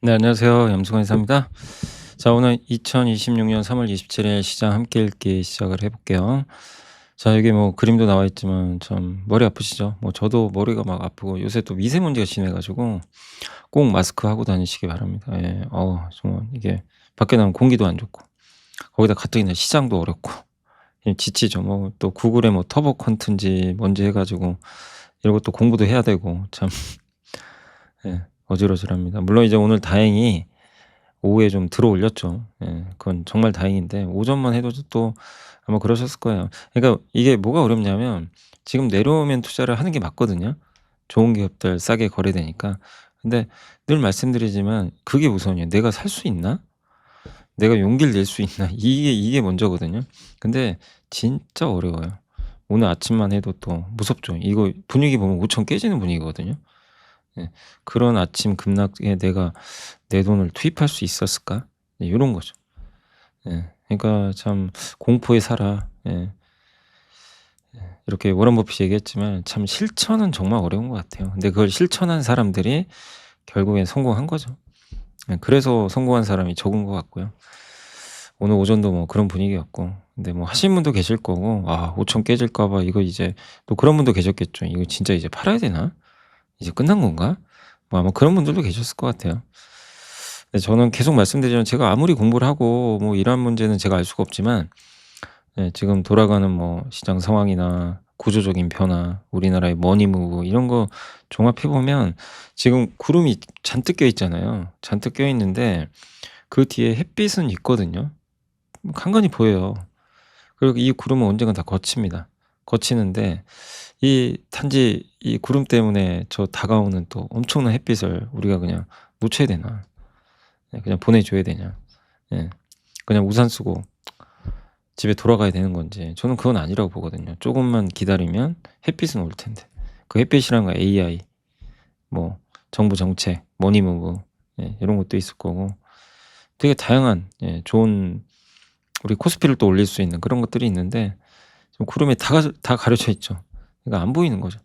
네, 안녕하세요. 염승환 이사입니다. 자, 오늘 2026년 3월 27일 시장 함께 읽기 시작을 해 볼게요. 자, 여기 뭐 그림도 나와 있지만 참 머리 아프시죠? 뭐 저도 머리가 막 아프고 요새 또 미세먼지가 심해 가지고 꼭 마스크 하고 다니시기 바랍니다. 예. 정말 이게 밖에 나가면 공기도 안 좋고 거기다 가뜩이나 시장도 어렵고 지치죠. 뭐 또 구글에 뭐 터보 컨텐츠 뭔지 해 가지고 이런 것도 공부도 해야 되고 참 예, 어질어질합니다. 물론 이제 오늘 다행히 오후에 좀 들어 올렸죠. 예. 그건 정말 다행인데 오전만 해도 또 아마 그러셨을 거예요. 그러니까 이게 뭐가 어렵냐면 지금 내려오면 투자를 하는 게 맞거든요. 좋은 기업들 싸게 거래되니까. 근데 늘 말씀드리지만 그게 우선이에요. '내가 살 수 있나? 내가 용기를 낼 수 있나?' 이게 먼저거든요. 근데 진짜 어려워요. 오늘 아침만 해도 또 무섭죠. 이거 분위기 보면 5천 깨지는 분위기거든요. 예. 그런 아침 급락에 '내가 내 돈을 투입할 수 있었을까?' 네, 요런 거죠. 예. 그러니까 참 "공포에 살아." 예. 이렇게 워런 버핏이 얘기했지만 참 실천은 정말 어려운 것 같아요. 근데 그걸 실천한 사람들이 결국엔 성공한 거죠. 예. 그래서 성공한 사람이 적은 것 같고요. 오늘 오전도 뭐 그런 분위기였고 근데 뭐 하신 분도 계실 거고 '아 5천 깨질까 봐 이거 이제' 또 그런 분도 계셨겠죠. '이거 진짜 이제 팔아야 되나? 이제 끝난 건가?' 뭐 아마 그런 분들도 계셨을 것 같아요. 네, 저는 계속 말씀드리지만 제가 아무리 공부를 하고 뭐 이러한 문제는 제가 알 수가 없지만 예, 지금 돌아가는 뭐 시장 상황이나 구조적인 변화, 우리나라의 머니 무브 이런 거 종합해 보면 지금 구름이 잔뜩 껴 있잖아요. 잔뜩 껴 있는데 그 뒤에 햇빛은 있거든요. 뭐 간간히 보여요. 그리고 이 구름은 언젠간 다 거칩니다. 거치는데 이 단지 이 구름 때문에 저 다가오는 또 엄청난 햇빛을 우리가 그냥 놓쳐야 되나? 예, 그냥 보내 줘야 되냐. 예. 그냥 우산 쓰고 집에 돌아가야 되는 건지 저는 그건 아니라고 보거든요. 쪼금만 기다리면 햇빛은 올 텐데. 그 햇빛이란 건 AI 뭐 정부 정책, 머니무브 예, 이런 것도 있을 거고 되게 다양한 예, 좋은 우리 코스피를 또 올릴 수 있는 그런 것들이 있는데 지금 구름에 다 가려져 있죠. 그러니까 안 보이는 거죠.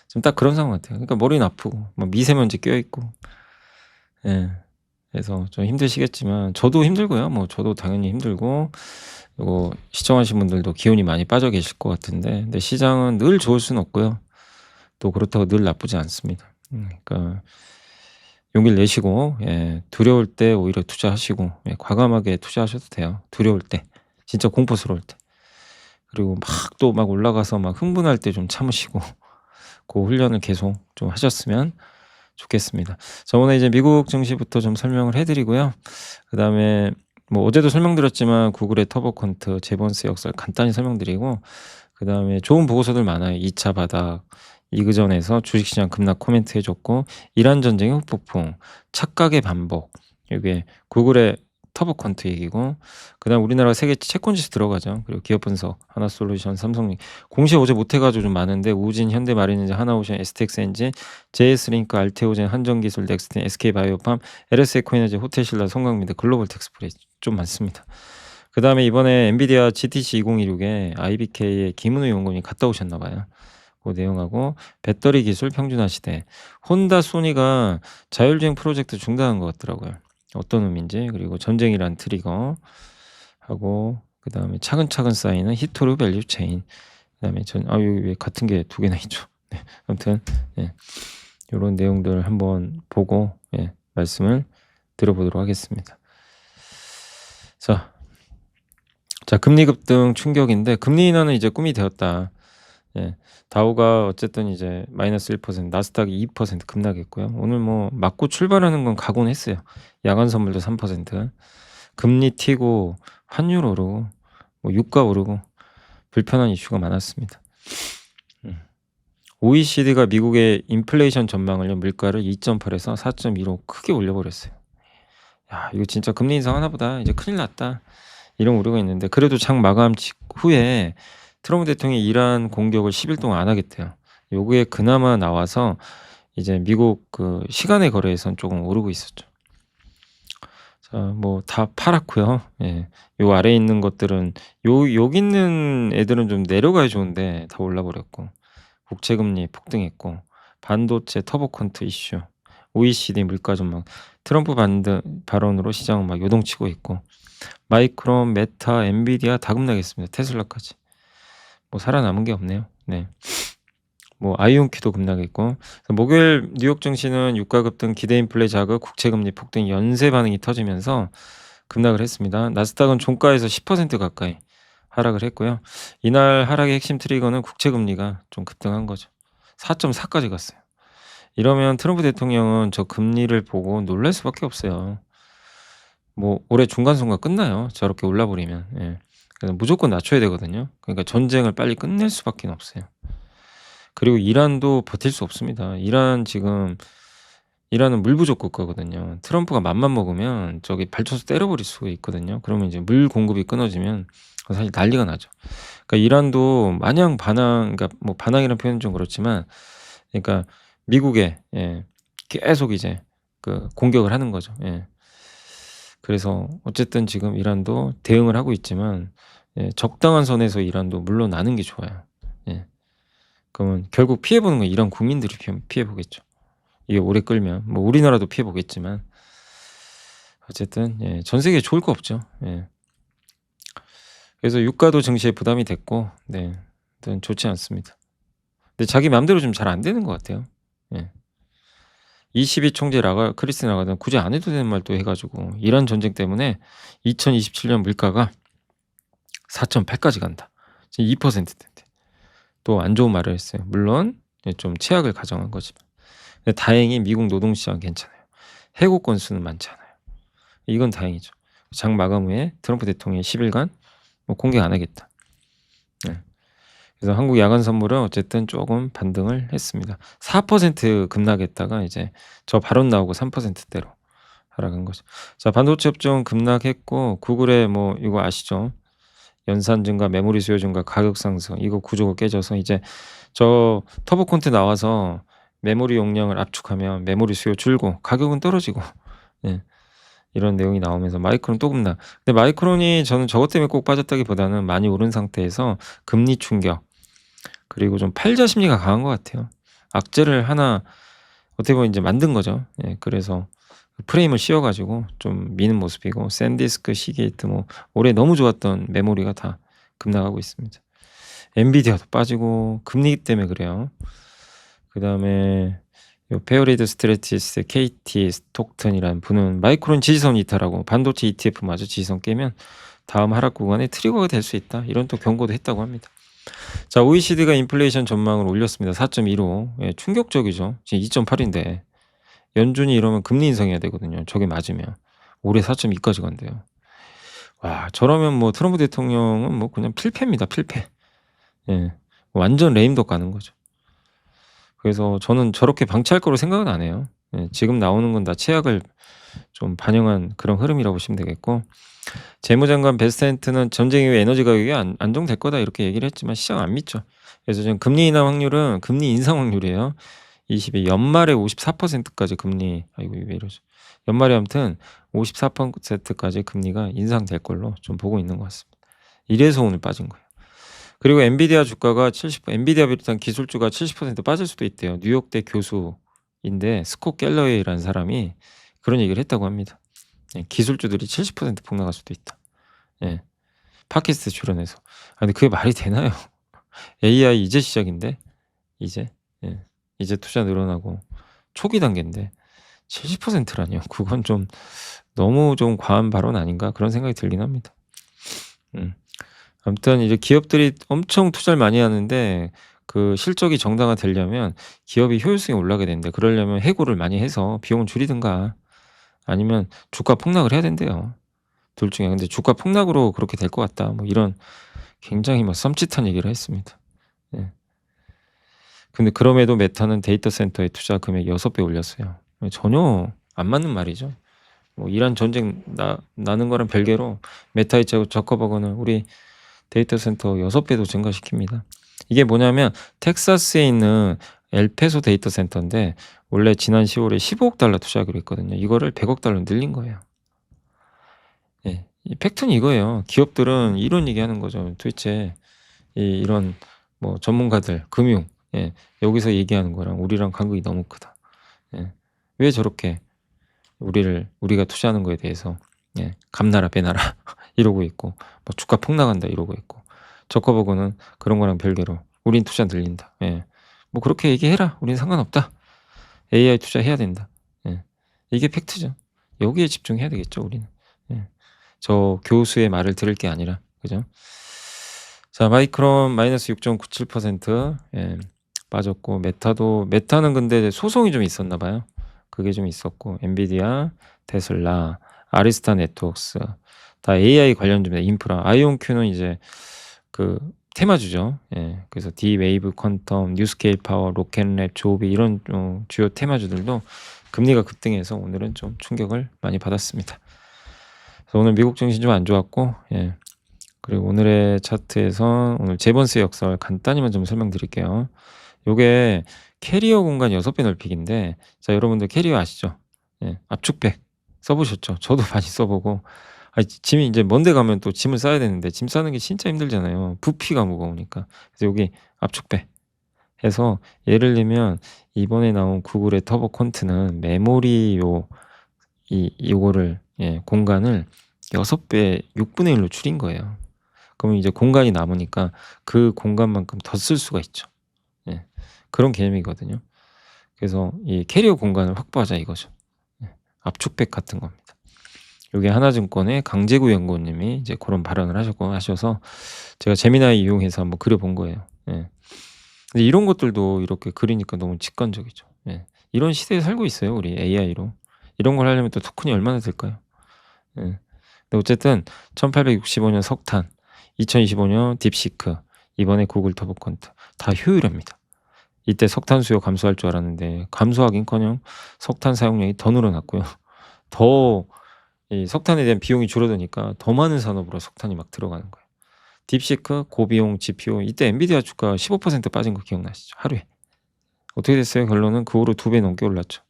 지금 딱 그런 상황 같아요. 그러니까 머리는 아프고 막 미세먼지 껴 있고 예. 그래서 좀 힘드시겠지만 저도 힘들고요. 뭐 저도 당연히 힘들고 요거 시청하신 분들도 기운이 많이 빠져 계실 것 같은데 근데 시장은 늘 좋을 수는 없고요. 또 그렇다고 늘 나쁘지 않습니다. 그러니까 용기를 내시고 예 두려울 때 오히려 투자하시고 예 과감하게 투자하셔도 돼요, 두려울 때. 진짜 공포스러울 때. 그리고 막 올라가서 막 흥분할 때 좀 참으시고 고 훈련을 계속 좀 하셨으면 좋겠습니다. 자, 오늘 이제 미국 증시부터 좀 설명을 해 드리고요. 그다음에 뭐 어제도 설명드렸지만 구글의 터보컨트, 제본스 역사를 간단히 설명드리고 그다음에 좋은 보고서들 많아요. 2차 바닥, 이그전에서 주식시장 급락 코멘트 해 줬고 이란 전쟁의 후폭풍, 착각의 반복. 이게 구글의 터보컨트 얘기고 그다음 우리나라가 세계 채권 지수 들어가죠. 그리고 기업 분석, 하나솔루션, 삼성 공시 어제 못 해 가지고 좀 많은데 우진, 현대마린엔진, 하나오션, STX엔진, JS링크, 알테오젠, 한전기술, 넥스틴, SK바이오팜, LS에코에너지, 호텔신라, 성광미대, 글로벌텍스프레스 좀 많습니다. 그다음에 이번에 엔비디아 GTC 2026에 IBK의 김은우 연구원이 갔다 오셨나 봐요. 그 내용하고 배터리 기술 평준화 시대, 혼다, 소니가 자율주행 프로젝트 중단한 것 같더라고요. 어떤 의미인지 그리고 전쟁이란 트리거 하고 그다음에 차근차근 쌓이는 히토류 밸류 체인 그다음에 여기 왜 같은 게 두 개나 있죠. 네. 아무튼 예. 요런 내용들 한번 보고 예 말씀을 드려보도록 하겠습니다. 자. 자, 금리 급등 충격인데 금리 인하는 이제 꿈이 되었다. 예. 다우가 어쨌든 이제 -1%, 나스닥이 2% 급락했고요. 오늘 뭐 맞고 출발하는 건 각오는 했어요. 야간 선물도 3%, 금리 튀고 환율 오르고 뭐 유가 오르고 불편한 이슈가 많았습니다. 음. OECD가 미국의 인플레이션 전망을요, 물가를 2.8에서 4.2로 크게 올려버렸어요. 야, 이거 진짜 금리 인상하나 보다. 이제 큰일 났다. 이런 우려가 있는데 그래도 장 마감 직후에 트럼프 대통령이 이란 공격을 10일 동안 안 하겠대요. 요게 그나마 나와서 이제 미국 그 시간의 거래에선 쪼금 오르고 있었죠. 자, 뭐 다 팔았고요. 예. 요 아래에 있는 것들은 여기 있는 애들은 좀 내려가야 좋은데 다 올라 버렸고 국채금리 폭등했고 반도체 터보컨트 이슈, OECD 물가 전망, 트럼프 발언으로 시장은 막 요동치고 있고, 마이크론, 메타, 엔비디아 다 급락했습니다. 테슬라까지. 뭐 살아남은 게 없네요. 네. 뭐 아이온큐도 급락했고. 목요일 뉴욕 증시는 유가 급등, 기대 인플레 자극, 국채 금리 폭등, 연쇄 반응이 터지면서 급락을 했습니다. 나스닥은 종가에서 10% 가까이 하락을 했고요. 이날 하락의 핵심 트리거는 국채 금리가 좀 급등한 거죠. 4.4까지 갔어요. 이러면 트럼프 대통령은 저 금리를 보고 놀랄 수밖에 없어요. 뭐 올해 중간선거 끝나요. 저렇게 올라 버리면. 예. 그래서 무조건 낮춰야 되거든요. 그러니까 전쟁을 빨리 끝낼 수밖에 없어요. 그리고 이란도 버틸 수 없습니다. 이란은 물 부족 국가거든요. 트럼프가 맘만 먹으면 저기 발쳐서 때려버릴 수가 있거든요. 그러면 이제 물 공급이 끊어지면 사실 난리가 나죠. 그러니까 이란도 마냥 그러니까 뭐 반항이라는 표현은 좀 그렇지만, 그러니까 미국에 계속 이제 그 공격을 하는 거죠. 예. 그래서 어쨌든 지금 이란도 대응을 하고 있지만, 적당한 선에서 이란도 물러나는 게 좋아요. 예. 그러면 결국 피해 보는 건 이란 국민들이 피해 보겠죠. 이게 오래 끌면 뭐 우리나라도 피해 보겠지만, 어쨌든 전 세계에 좋을 거 없죠. 예. 그래서 유가도 증시에 부담이 됐고, 네, 아무튼 좋지 않습니다. 근데 자기 맘대로 좀 잘 안 되는 것 같아요. 예. 22 총재 크리스 라가드는 굳이 안 해도 되는 말 또 해가지고, 이란 전쟁 때문에 2027년 물가가 4.8까지 간다. 지금 2%대인데 또 안 좋은 말을 했어요. 물론 좀 최악을 가정한 거지만, 근데 다행히 미국 노동시장 괜찮아요. 해고 건수는 많지 않아요. 이건 다행이죠. 장 마감 후에 트럼프 대통령이 10일간 뭐 공개 안 하겠다. 네. 그래서 한국 야간 선물은 어쨌든 조금 반등을 했습니다. 4% 급락했다가 이제 저 발언 나오고 3%대로 하락한 거죠. 자, 반도체 업종 급락했고, 구글의 뭐 이거 아시죠? 연산 증가, 메모리 수요 증가, 가격 상승, 이거 구조가 깨져서 이제 저 터보 콘트 나와서 메모리 용량을 압축하면 메모리 수요 줄고 가격은 떨어지고, 예. 이런 내용이 나오면서 마이크론 또 급락. 근데 마이크론이 저는 저것 때문에 꼭 빠졌다기보다는 많이 오른 상태에서 금리 충격, 그리고 좀 팔자 심리가 강한 것 같아요. 악재를 하나 어떻게 보면 이제 만든 거죠. 예, 그래서 프레임을 씌워 가지고 좀 미는 모습이고, 샌디스크, 시게이트 뭐 올해 너무 좋았던 메모리가 다 급락하고 있습니다. 엔비디아도 빠지고 금리 때문에 그래요. 그다음에 요 페어리드 스트래티스, KT 스톡턴이라는 분은 마이크론 지지선 이탈하고 반도체 ETF마저 지지선 깨면 다음 하락 구간에 트리거가 될 수 있다. 이런 또 경고도 했다고 합니다. 자, OECD가 인플레이션 전망을 올렸습니다. 4.15. 예, 충격적이죠. 지금 2.8인데 연준이 이러면 금리 인상해야 되거든요. 저게 맞으면 올해 4.2까지 간대요. 와, 저러면 뭐 트럼프 대통령은 뭐 그냥 필패입니다. 필패. 예, 완전 레임덕 가는 거죠. 그래서 저는 저렇게 방치할 거로 생각은 안 해요. 예, 지금 나오는 건 다 최악을 좀 반영한 그런 흐름이라고 보시면 되겠고, 재무장관 베스트헨트는 전쟁 이후 에너지 가격이 안정될 거다 이렇게 얘기를 했지만 시장 안 믿죠. 그래서 지금 금리 인하 확률은 금리 인상 확률이에요. 22 연말에 54%까지 금리, 아이고 왜 이러지? 연말에 아무튼 54%까지 금리가 인상될 걸로 좀 보고 있는 것 같습니다. 이래서 오늘 빠진 거예요. 그리고 엔비디아 주가가 70%, 엔비디아 비롯한 기술주가 70% 빠질 수도 있대요. 뉴욕대 교수인데 스콧 갤러웨이라는 사람이 그런 얘기를 했다고 합니다. 예, 기술주들이 70% 폭락할 수도 있다. 예, 팟캐스트 출연해서. 아, 근데 그게 말이 되나요? AI 이제 시작인데, 이제 이제 투자 늘어나고 초기 단계인데 70%라니요. 그건 좀 너무 좀 과한 발언 아닌가 그런 생각이 들긴 합니다. 아무튼 이제 기업들이 엄청 투자를 많이 하는데 그 실적이 정당화되려면 기업이 효율성이 올라가야 되는데, 그러려면 해고를 많이 해서 비용을 줄이든가 아니면 주가 폭락을 해야 된대요. 둘 중에. 근데 주가 폭락으로 그렇게 될 것 같다. 뭐 이런 굉장히 막 썸짓한 얘기를 했습니다. 예. 근데 그럼에도 메타는 데이터 센터에 투자 금액 6배 올렸어요. 전혀 안 맞는 말이죠. 뭐 이란 전쟁 나는 거랑 별개로 메타의 저커버거는 우리 데이터 센터 6배도 증가시킵니다. 이게 뭐냐면 텍사스에 있는 엘페소 데이터 센터인데 원래 지난 10월에 15억 달러 투자하기로 했거든요. 이거를 100억 달러 늘린 거예요. 예. 이 팩트는 이거예요. 기업들은 이런 얘기하는 거죠. 도대체 이런 뭐 전문가들, 금융, 예, 여기서 얘기하는 거랑 우리랑 간극이 너무 크다. 예. 왜 저렇게 우리가 투자하는 거에 대해서 감나라 배나라 이러고 있고 뭐 주가 폭락한다 이러고 있고 저거 보고는 그런 거랑 별개로 우린 투자 늘린다. 뭐 그렇게 얘기해라. 우린 상관없다. AI 투자해야 된다. 이게 팩트죠. 여기에 집중해야 되겠죠, 우리는. 저 교수의 말을 들을 게 아니라. 그죠? 자, 마이크론 마이너스 6.97%, 빠졌고, 메타는 근데 소송이 좀 있었나 봐요. 그게 좀 있었고, 엔비디아, 테슬라, 아리스타 네트워크스, 다 AI 관련주입니다. 인프라. 아이온큐는 이제 그 테마주죠. 그래서 D-웨이브, 퀀텀, 뉴스케일 파워, 로켓랩, 조비 이런 주요 테마주들도 금리가 급등해서 오늘은 좀 충격을 많이 받았습니다. 그래서 오늘 미국 증시 좀 안 좋았고, 그리고 오늘의 차트에서 오늘 제번스 역설 간단히만 좀 설명드릴게요. 요게 캐리어 공간 6배 넓히기인데, 자, 여러분들 캐리어 아시죠? 압축백 써보셨죠? 저도 많이 써보고, 짐이 이제 먼데 가면 또 짐을 싸야 되는데, 짐 싸는 게 진짜 힘들잖아요. 부피가 무거우니까. 그래서 여기 압축배 해서, 예를 들면, 이번에 나온 구글의 터보 콘트는 메모리 요거를, 공간을 6배, 6분의 1로 줄인 거예요. 그러면 이제 공간이 남으니까 그 공간만큼 더 쓸 수가 있죠. 그런 개념이거든요. 그래서 이 캐리어 공간을 확보하자 이거죠. 압축백 같은 겁니다. 요게 하나증권의 강재구 연구원님이 이제 그런 발언을 하셔서 제가 제미나이 이용해서 한번 그려본 거예요. 근데 이런 것들도 이렇게 그리니까 너무 직관적이죠. 이런 시대에 살고 있어요, 우리 AI로. 이런 걸 하려면 또 토큰이 얼마나 들까요? 근데 어쨌든 1865년 석탄, 2025년 딥시크, 이번에 구글 터보 퀀트 다 효율합니다. 이때 석탄 수요 감소할 줄 알았는데 감소하긴커녕 석탄 사용량이 더 늘어났고요. 더 이 석탄에 대한 비용이 줄어드니까 더 많은 산업으로 석탄이 막 들어가는 거예요. 딥시크, 고비용 GPU, 이때 엔비디아 주가 15% 빠진 거 기억나시죠? 하루에. 어떻게 됐어요? 결론은 그 후로 2배 넘게 올랐죠.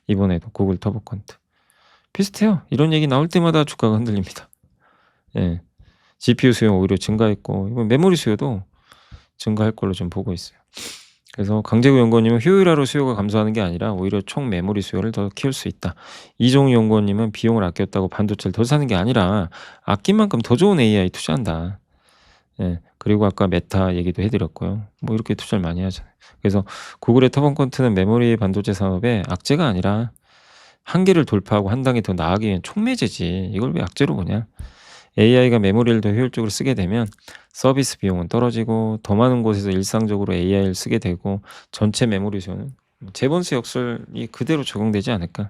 이번에도 구글 터보 퀀트. 비슷해요. 이런 얘기 나올 때마다 주가가 흔들립니다. GPU 수요 오히려 증가했고, 이번 메모리 수요도 증가할 걸로 좀 보고 있어요. 그래서 강재구 연구원님은 효율화로 수요가 감소하는 게 아니라 오히려 총 메모리 수요를 더 키울 수 있다. 이종희 연구원님은 비용을 아꼈다고 반도체를 더 사는 게 아니라 아낀 만큼 더 좋은 AI 투자한다. 그리고 아까 메타 얘기도 해드렸고요. 뭐 이렇게 투자를 많이 하잖아요. 그래서 구글의 터보 퀀트는 메모리 반도체 산업의 악재가 아니라 한계를 돌파하고 한 단계 더 나아가기 위한 촉매제지. 이걸 왜 악재로 보냐? AI가 메모리를 더 효율적으로 쓰게 되면 서비스 비용은 떨어지고 더 많은 곳에서 일상적으로 AI를 쓰게 되고 전체 메모리 수요는 제번스 역설이 그대로 적용되지 않을까.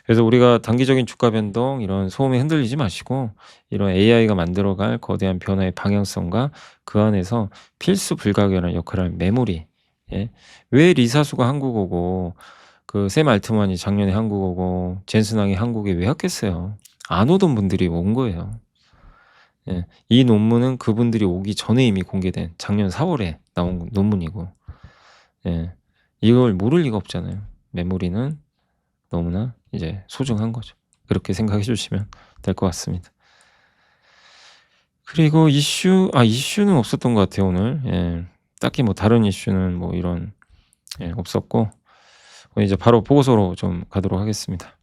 그래서 우리가 단기적인 주가 변동 이런 소음에 흔들리지 마시고 이런 AI가 만들어갈 거대한 변화의 방향성과 그 안에서 필수 불가결한 역할을 하는 메모리. 왜 리사수가 한국 오고 그 샘 알트만이 작년에 한국 오고 젠슨왕이 한국에 왜 왔겠어요? 안 오던 분들이 온 거예요. 이 논문은 그분들이 오기 전에 이미 공개된 작년 4월에 나온 논문이고, 이걸 모를 리가 없잖아요. 메모리는 너무나 이제 소중한 거죠. 그렇게 생각해 주시면 될 것 같습니다. 그리고 이슈는 없었던 것 같아요, 오늘. 딱히 뭐 다른 이슈는 뭐 이런, 없었고, 이제 바로 보고서로 좀 가도록 하겠습니다.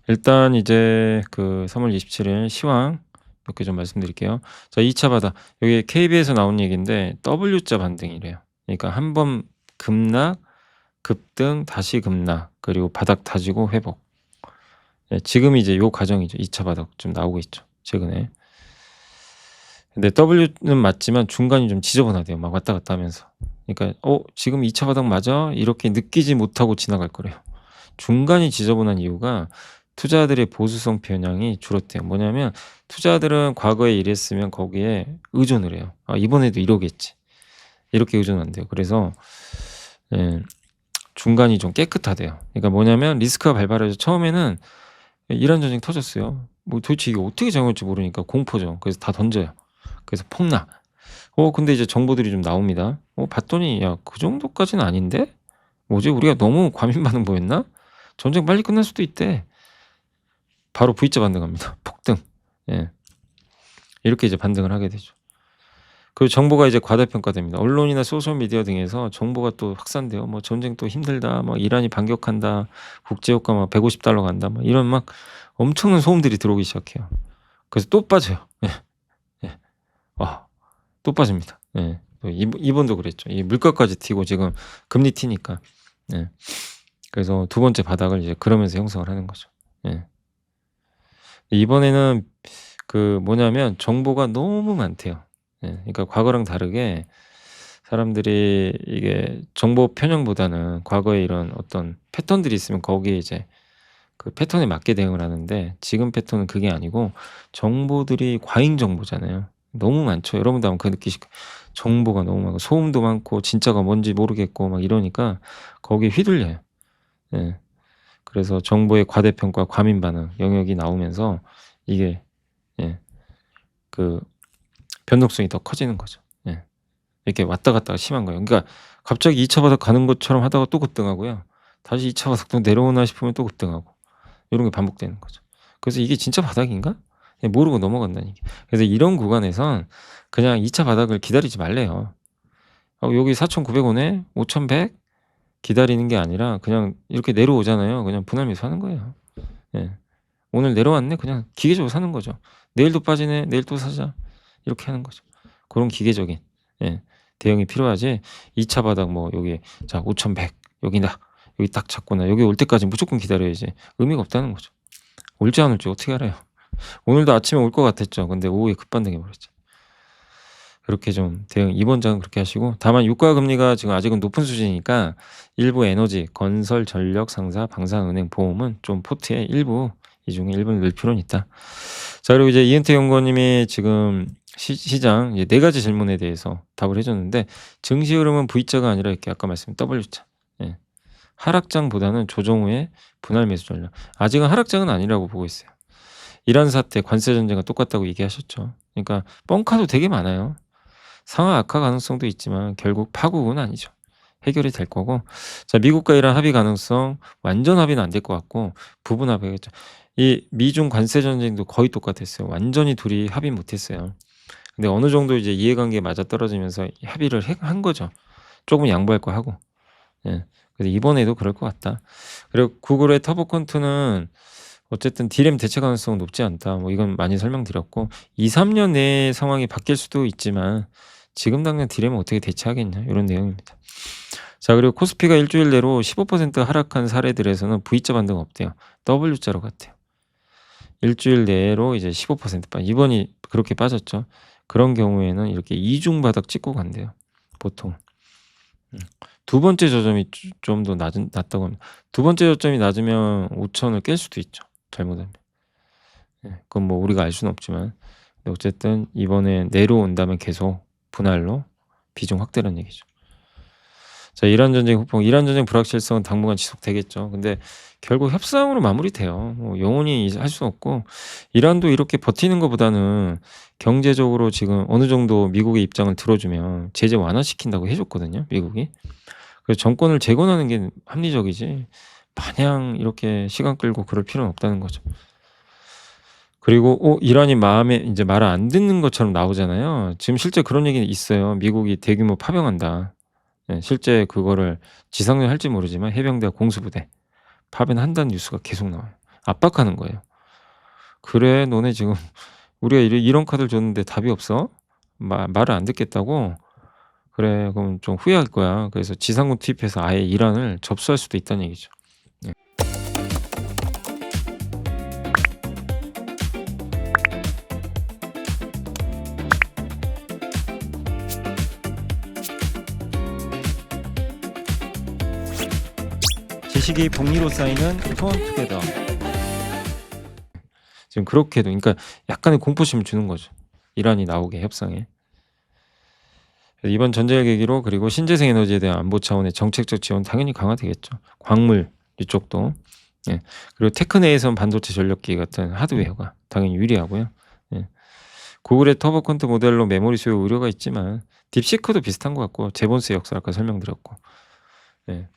일단 이제 그 3월 27일 시황 몇 개 좀 말씀드릴게요. 자, 2차 바닥. 여기 KB에서 나온 얘기인데 W자 반등이래요. 그러니까 한 번 급락, 급등, 다시 급락, 그리고 바닥 다지고 회복. 지금 이제 요 과정이죠. 2차 바닥 좀 나오고 있죠. 최근에. 근데 W는 맞지만 중간이 좀 지저분하대요. 막 왔다 갔다 하면서. 그러니까 지금 2차 바닥 맞아? 이렇게 느끼지 못하고 지나갈 거래요. 중간이 지저분한 이유가 투자들의 보수성 편향이 줄었대요. 뭐냐면 투자들은 과거에 이랬으면 거기에 의존을 해요. 이번에도 이러겠지. 이렇게 의존한대요. 그래서 중간이 좀 깨끗하대요. 그러니까 뭐냐면 리스크가 발발해서 처음에는 이란 전쟁 터졌어요. 뭐 도대체 이게 어떻게 작용할지 모르니까 공포죠. 그래서 다 던져요. 그래서 폭락. 근데 이제 정보들이 좀 나옵니다. 봤더니 야, 그 정도까지는 아닌데? 뭐지? 우리가 너무 과민 반응 보였나? 전쟁 빨리 끝날 수도 있대. 바로 V자 반등합니다. 폭등. 이렇게 이제 반등을 하게 되죠. 그 정보가 이제 과대평가됩니다. 언론이나 소셜 미디어 등에서 정보가 또 확산돼요. 뭐 "전쟁 또 힘들다." 막 "이란이 반격한다." "국제 유가 막 $150 간다." 막 이런 막 엄청난 소음들이 들어오기 시작해요. 그래서 또 빠져요. 예. 예. 아 또 빠집니다. 예. 또 이번도 그랬죠. 이 물가까지 튀고 지금 금리 튀니까. 예. 그래서 두 번째 바닥을 이제 그러면서 형성을 하는 거죠. 예. 이번에는 그 뭐냐면 정보가 너무 많대요. 예. 그러니까 과거랑 다르게 사람들이 이게 정보 편향보다는 과거에 이런 어떤 패턴들이 있으면 거기에 이제 그 패턴에 맞게 대응을 하는데 지금 패턴은 그게 아니고 정보들이 과잉 정보잖아요. 너무 많죠. 여러분도 아마 그 느끼실 거예요. 정보가 너무 많고 소음도 많고 진짜가 뭔지 모르겠고 막 이러니까 거기에 휘둘려요. 예. 그래서 정보의 과대평가, 과민 반응 영역이 나오면서 이게 예 그 변동성이 더 커지는 거죠. 예. 이렇게 왔다 갔다가 심한 거예요. 그러니까 갑자기 2차 바닥 가는 것처럼 하다가 또 급등하고요. 다시 2차 바닥 또 내려오나 싶으면 또 급등하고 요런 게 반복되는 거죠. 그래서 '이게 진짜 바닥인가?' 그냥 모르고 넘어간다는 얘기예요. 그래서 이런 구간에선 그냥 2차 바닥을 기다리지 말래요. 여기 4,900원에 5,100 기다리는 게 아니라 그냥 이렇게 내려오잖아요. 그냥 분할 매수하는 거예요. 예. '오늘 내려왔네.' 그냥 기계적으로 사는 거죠. '내일도 빠지네. 내일 또 사자.' 이렇게 하는 거죠. 고런 기계적인 예 대응이 필요하지 2차 바닥 뭐 여기 자 5,100 여기다. 여기 딱 잡거나 여기 올 때까지 무조건 기다려야지 의미가 없다는 거죠. 올지 안 올지 어떻게 알아요. 오늘도 아침에 올 것 같았죠. 근데 오후에 급반등해 버렸죠. 그렇게 좀 대응 이번 장은 그렇게 하시고 다만 유가 금리가 지금 아직은 높은 수준이니까 일부 에너지, 건설, 전력, 상사, 방산은행, 보험은 좀 포트에 일부 이 중에 일부는 넣을 필요는 있다. 자 그리고 이제 이은태 연구원님이 지금 시장 이제 네 가지 질문에 대해서 답을 해 줬는데 증시 흐름은 V자가 아니라 이렇게 아까 말씀 W자. 예. 하락장보다는 조정 후에 분할 매수 전략. 아직은 하락장은 아니라고 보고 있어요. 이란 사태, 관세 전쟁과 똑같다고 얘기하셨죠. 그러니까 뻥카도 되게 많아요. 상하 악화 가능성도 있지만 결국 파국은 아니죠. 해결이 될 거고 자 미국과 이란 합의 가능성 완전 합의는 안 될 것 같고 부분 합의겠죠. 이 미중 관세 전쟁도 거의 똑같았어요. 완전히 둘이 합의 못 했어요. 근데 어느 정도 이제 이해관계에 맞아떨어지면서 합의를 한 거죠. 조금 양보할 거 하고. 예. 그래서 이번에도 그럴 것 같다. 그리고 구글의 터보컨트는 어쨌든 디램 대체 가능성은 높지 않다. 뭐 이건 많이 설명드렸고 2-3년 내에 상황이 바뀔 수도 있지만 지금 당장 디램을 어떻게 대체하겠냐 이런 내용입니다. 자 그리고 코스피가 일 주일 내로 15% 하락한 사례들에서는 V자 반등 없대요. W자로 갔대요. 일 주일 내로 이제 15% 이번이 그렇게 빠졌죠. 그런 경우에는 이렇게 이중 바닥 찍고 간대요 보통. 음. 두 번째 저점이 좀 더 낮다고 합니다. 두 번째 저점이 낮으면 5,000을 깰 수도 있죠 잘못하면. 예. 그건 뭐 우리가 알 수는 없지만 근데 어쨌든 이번에 내려온다면 계속 분할로 비중 확대라는 얘기죠. 자 이란 전쟁 후폭 이란 전쟁 불확실성은 당분간 지속되겠죠. 근데 결국 협상으로 마무리돼요. 뭐 영원히 할 수는 없고 이란도 이렇게 버티는 것보다는 경제적으로 지금 어느 정도 미국의 입장을 들어주면 제재 완화시킨다고 해 줬거든요 미국이. 그래서 정권을 재건하는 게 합리적이지 마냥 이렇게 시간 끌고 그럴 필요는 없다는 거죠. 그리고 이란이 마음에 인제 말을 안 듣는 것처럼 나오잖아요. 지금 실제 그런 얘기는 있어요. 미국이 대규모 파병한다. 예 실제 그거를 지상군 할지 모르지만 해병대와 공수부대 파병한다는 뉴스가 계속 나와요. 압박하는 거예요. "그래 너네 지금 우리가 이런 카드를 줬는데 답이 없어? 말을 안 듣겠다고? 그래 그럼 좀 후회할 거야." 그래서 지상군 투입해서 아예 이란을 접수할 수도 있다는 얘기죠. 예. 지식이 복리로 쌓이는 투원투게더. 지금 그렇게도 그러니까 약간의 공포심을 주는 거죠. 이란이 나오게 협상에. 이번 전쟁을 계기로 그리고 신재생 에너지에 대한 안보 차원의 정책적 지원 당연히 강화되겠죠. 광물 이쪽도. 예. 그리고 테크 내에선 반도체 전력기 같은 하드웨어가 당연히 유리하고요. 예. 구글의 터보컨트 모델로 메모리 수요 우려가 있지만 딥시크도 비슷한 것 같고 제본스의 역사 아까 설명드렸고. 예.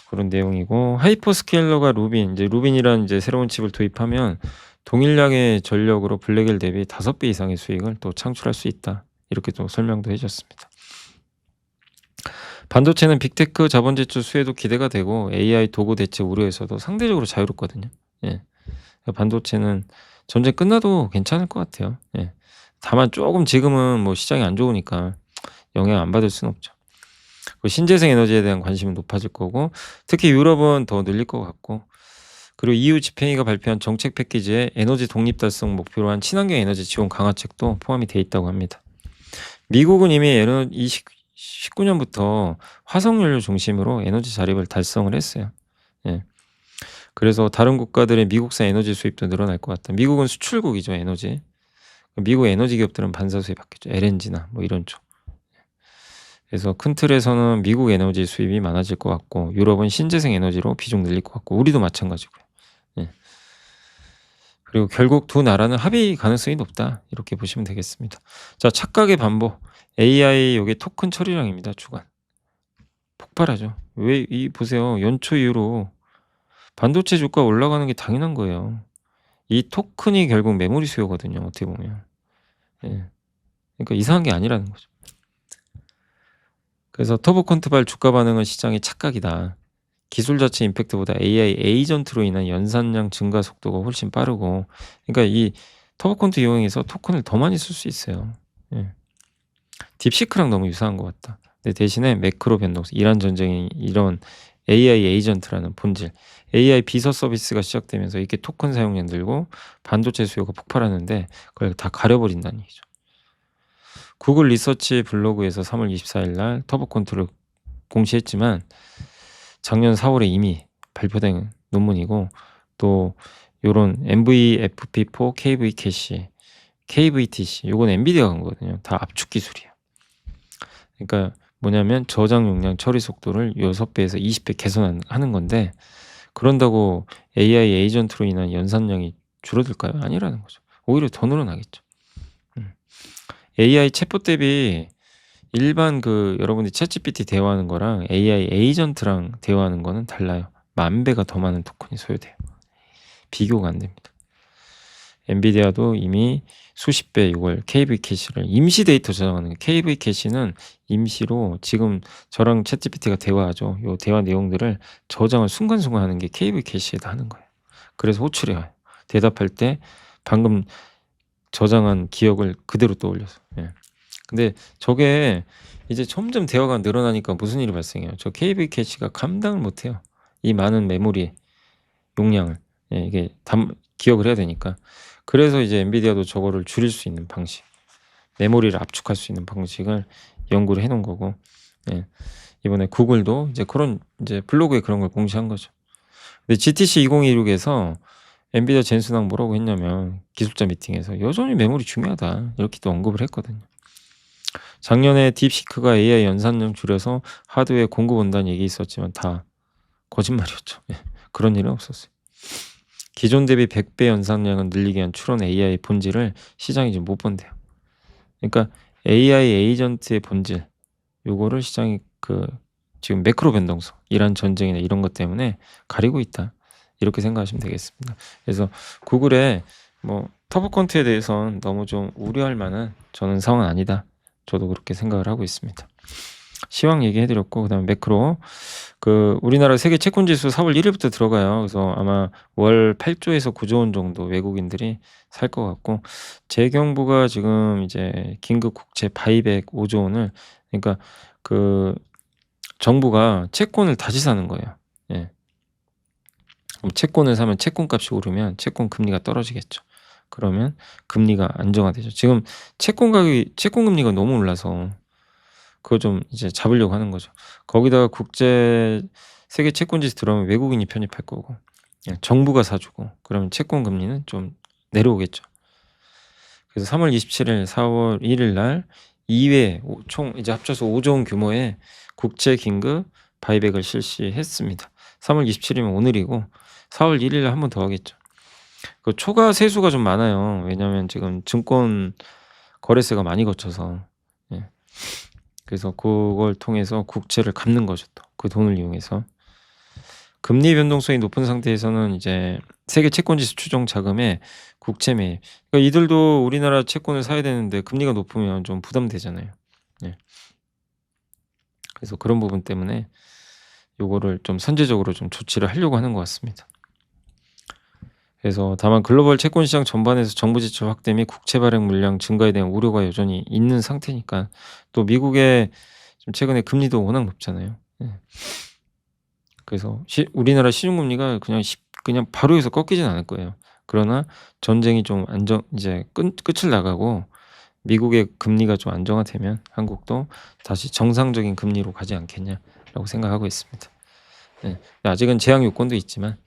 그런 내용이고 하이퍼스케일러가 루빈 이제 루빈이라는 이제 새로운 칩을 도입하면 동일량의 전력으로 블랙엘 대비 5배 이상의 수익을 또 창출할 수 있다. 이렇게 또 설명도 해 줬습니다. 반도체는 빅테크 자본 제출 수혜도 기대가 되고 AI 도구 대체 우려에서도 상대적으로 자유롭거든요. 예. 반도체는 전쟁 끝나도 괜찮을 것 같아요. 예. 다만 쪼금 지금은 뭐 시장이 안 좋으니까 영향 안 받을 수는 없죠. 그 신재생 에너지에 대한 관심은 높아질 거고 특히 유럽은 더 늘릴 것 같고 그리고 EU 집행위가 발표한 정책 패키지에 에너지 독립 달성 목표로 한 친환경 에너지 지원 강화책도 포함이 돼 있다고 합니다. 미국은 이미 19년부터 화석 연료 중심으로 에너지 자립을 달성을 했어요. 예. 그래서 다른 국가들의 미국산 에너지 수입도 늘어날 것 같다. 미국은 수출국이죠, 에너지. 미국 에너지 기업들은 반사수에 받겠죠. LNG나 뭐 이런 쪽. 그래서 큰 틀에서는 미국 에너지 수입이 많아질 것 같고 유럽은 신재생 에너지로 비중 늘릴 것 같고 우리도 마찬가지고요. 예. 그리고 결국 두 나라는 합의 가능성이 높다. 이렇게 보시면 되겠습니다. 자, 착각의 반복. AI 요게 토큰 처리량입니다, 주간. 폭발하죠. 왜 이 보세요. 연초 이후로 반도체 주가 올라가는 게 당연한 거예요. 이 토큰이 결국 메모리 수요거든요, 어떻게 보면. 예. 그러니까 이상한 게 아니라는 거죠. 그래서 터보 퀀트발 주가 반응은 시장의 착각이다. 기술 자체 임팩트보다 AI 에이전트로 인한 연산량 증가 속도가 훨씬 빠르고 그러니까 이 터보 퀀트 이용해서 토큰을 더 많이 쓸 수 있어요. 예. 딥시크랑 너무 유사한 것 같다. 근데 대신에 매크로 변동성, 이란 전쟁이 이런 AI 에이전트라는 본질, AI 비서 서비스가 시작되면서 이렇게 토큰 사용량 늘고 반도체 수요가 폭발하는데 그걸 다 가려버린다는 얘기죠. 구글 리서치 블로그에서 3월 24일 날 터보 콘트를 공시했지만 작년 4월에 이미 발표된 논문이고 또 요런 NVFP4 KV 캐시, KVTC 요건 엔비디아가 한 거거든요. 다 압축 기술이에요. 그러니까 뭐냐면 저장 용량 처리 속도를 6배에서 20배 개선하는 건데 그런다고 AI 에이전트로 인한 연산량이 줄어들까요? 아니라는 거죠. 오히려 더 늘어나겠죠. AI 챗봇 대비 일반 그 여러분들이 챗GPT 대화하는 거랑 AI 에이전트랑 대화하는 거는 달라요. 10,000배가 더 많은 토큰이 소요돼요. 비교가 안 됩니다. 엔비디아도 이미 수십 배 이걸 KV 캐시를 임시 데이터 저장하는 KV 캐시는 임시로 지금 저랑 챗GPT가 대화하죠. 요 대화 내용들을 저장을 순간순간 하는 게 KV 캐시에다 하는 거예요. 그래서 호출이 와요. 대답할 때 방금 저장한 기억을 그대로 떠올려서. 예. 근데 저게 이제 점점 대화가 늘어나니까 무슨 일이 발생해요. 저 KV 캐시가 감당을 못 해요. 이 많은 메모리 용량을. 예, 이게 기억을 해야 되니까. 그래서 이제 엔비디아도 저거를 줄일 수 있는 방식, 메모리를 압축할 수 있는 방식을 연구를 해 놓은 거고. 예. 이번에 구글도 이제 그런 이제 블로그에 그런 걸 공시한 거죠. 근데 GTC 2026에서 엔비디아 젠슨왕 뭐라고 했냐면 기술자 미팅에서 "여전히 메모리 중요하다." 이렇게 또 언급을 했거든요. 작년에 딥시크가 AI 연산량 줄여서 하드웨어 공급 온다는 얘기 있었지만 다 거짓말이었죠. 예. 그런 일은 없었어요. 기존 대비 100배 연산량을 늘리기 위한 추론 AI 본질을 시장이 지금 못 본대요. 그러니까 AI 에이전트의 본질 요거를 시장이 지금 매크로 변동성, 이란 전쟁이나 이런 것 때문에 가리고 있다. 이렇게 생각하시면 되겠습니다. 그래서 구글의 뭐 터보 퀀트에 대해서는 너무 좀 우려할 만한 저는 상황은 아니다. 저도 그렇게 생각을 하고 있습니다. 시황 얘기해 드렸고 그다음에 매크로 우리나라 세계 채권 지수 4월 1일부터 들어가요. 그래서 아마 월 8조에서 9조 원 정도 외국인들이 살 것 같고 재경부가 지금 이제 긴급 국채 바이백 5조 원을 그러니까 정부가 채권을 다시 사는 거예요. 예. 그럼 채권을 사면 채권값이 오르면 채권 금리가 떨어지겠죠. 그러면 금리가 안정화되죠. 지금 채권 금리가 너무 올라서 그거 좀 이제 잡으려고 하는 거죠. 거기다가 세계 채권지수 들어오면 외국인이 편입할 거고 정부가 사주고 그러면 채권 금리는 좀 내려오겠죠. 그래서 3월 27일, 4월 1일 날 2회 총 이제 합쳐서 5조 원 규모의 국채 긴급 바이백을 실시했습니다. 3월 27일이면 오늘이고 4월 1일에 한 번 더 하겠죠. 초과 세수가 좀 많아요. 왜냐하면 지금 증권 거래세가 많이 거쳐서. 예. 그래서 그걸 통해서 국채를 갚는 거죠. 또 그 돈을 이용해서. 금리 변동성이 높은 상태에서는 이제 세계 채권 지수 추종 자금에 국채 매입. 그러니까 이들도 우리나라 채권을 사야 되는데 금리가 높으면 좀 부담되잖아요. 네. 그래서 그런 부분 때문에 요거를 좀 선제적으로 좀 조치를 하려고 하는 것 같습니다. 그래서 다만 글로벌 채권 시장 전반에서 정부 지출 확대 및 국채 발행 물량 증가에 대한 우려가 여전히 있는 상태니까, 또 미국의 좀 최근에 금리도 워낙 높잖아요. 예. 그래서 우리나라 시중금리가 그냥 바로 해서 꺾이진 않을 거예요. 그러나 전쟁이 좀 이제 끝을 나가고 미국의 금리가 좀 안정화되면 한국도 다시 정상적인 금리로 가지 않겠냐라고 생각하고 있습니다. 예. 아직은 제약 요건도 있지만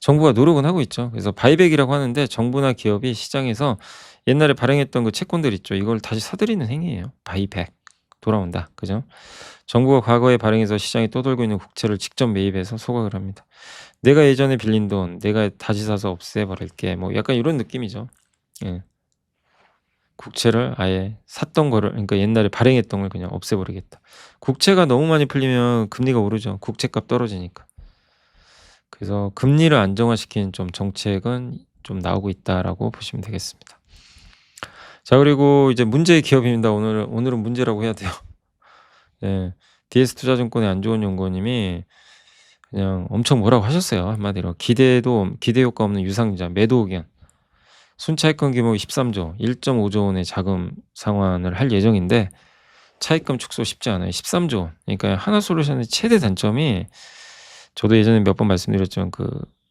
정부가 노력은 하고 있죠. 그래서 바이백이라고 하는데, 정부나 기업이 시장에서 옛날에 발행했던 그 채권들 있죠. 이걸 다시 사들이는 행위예요. 바이백. 돌아온다. 그죠? 정부가 과거에 발행해서 시장에 떠돌고 있는 국채를 직접 매입해서 소각을 합니다. 내가 예전에 빌린 돈 내가 다시 사서 없애버릴게. 뭐 약간 이런 느낌이죠. 예. 국채를 아예 샀던 거를, 그러니까 옛날에 발행했던 걸 그냥 없애버리겠다. 국채가 너무 많이 풀리면 금리가 오르죠. 국채값 떨어지니까. 그래서 금리를 안정화시키는 좀 정책은 좀 나오고 있다라고 보시면 되겠습니다. 자, 그리고 이제 문제의 기업입니다. 오늘은 문제라고 해야 돼요. 예. DS투자증권의 안주원 연구원님이 그냥 엄청 뭐라고 하셨어요. 한마디로 기대 효과 없는 유상자 매도 의견. 순차익금 규모 13조, 1.5조 원의 자금 상환을 할 예정인데 차익금 축소 쉽지 않아요. 13조. 그러니까 하나솔루션의 최대 단점이, 저도 예전에 몇 번 말씀드렸지만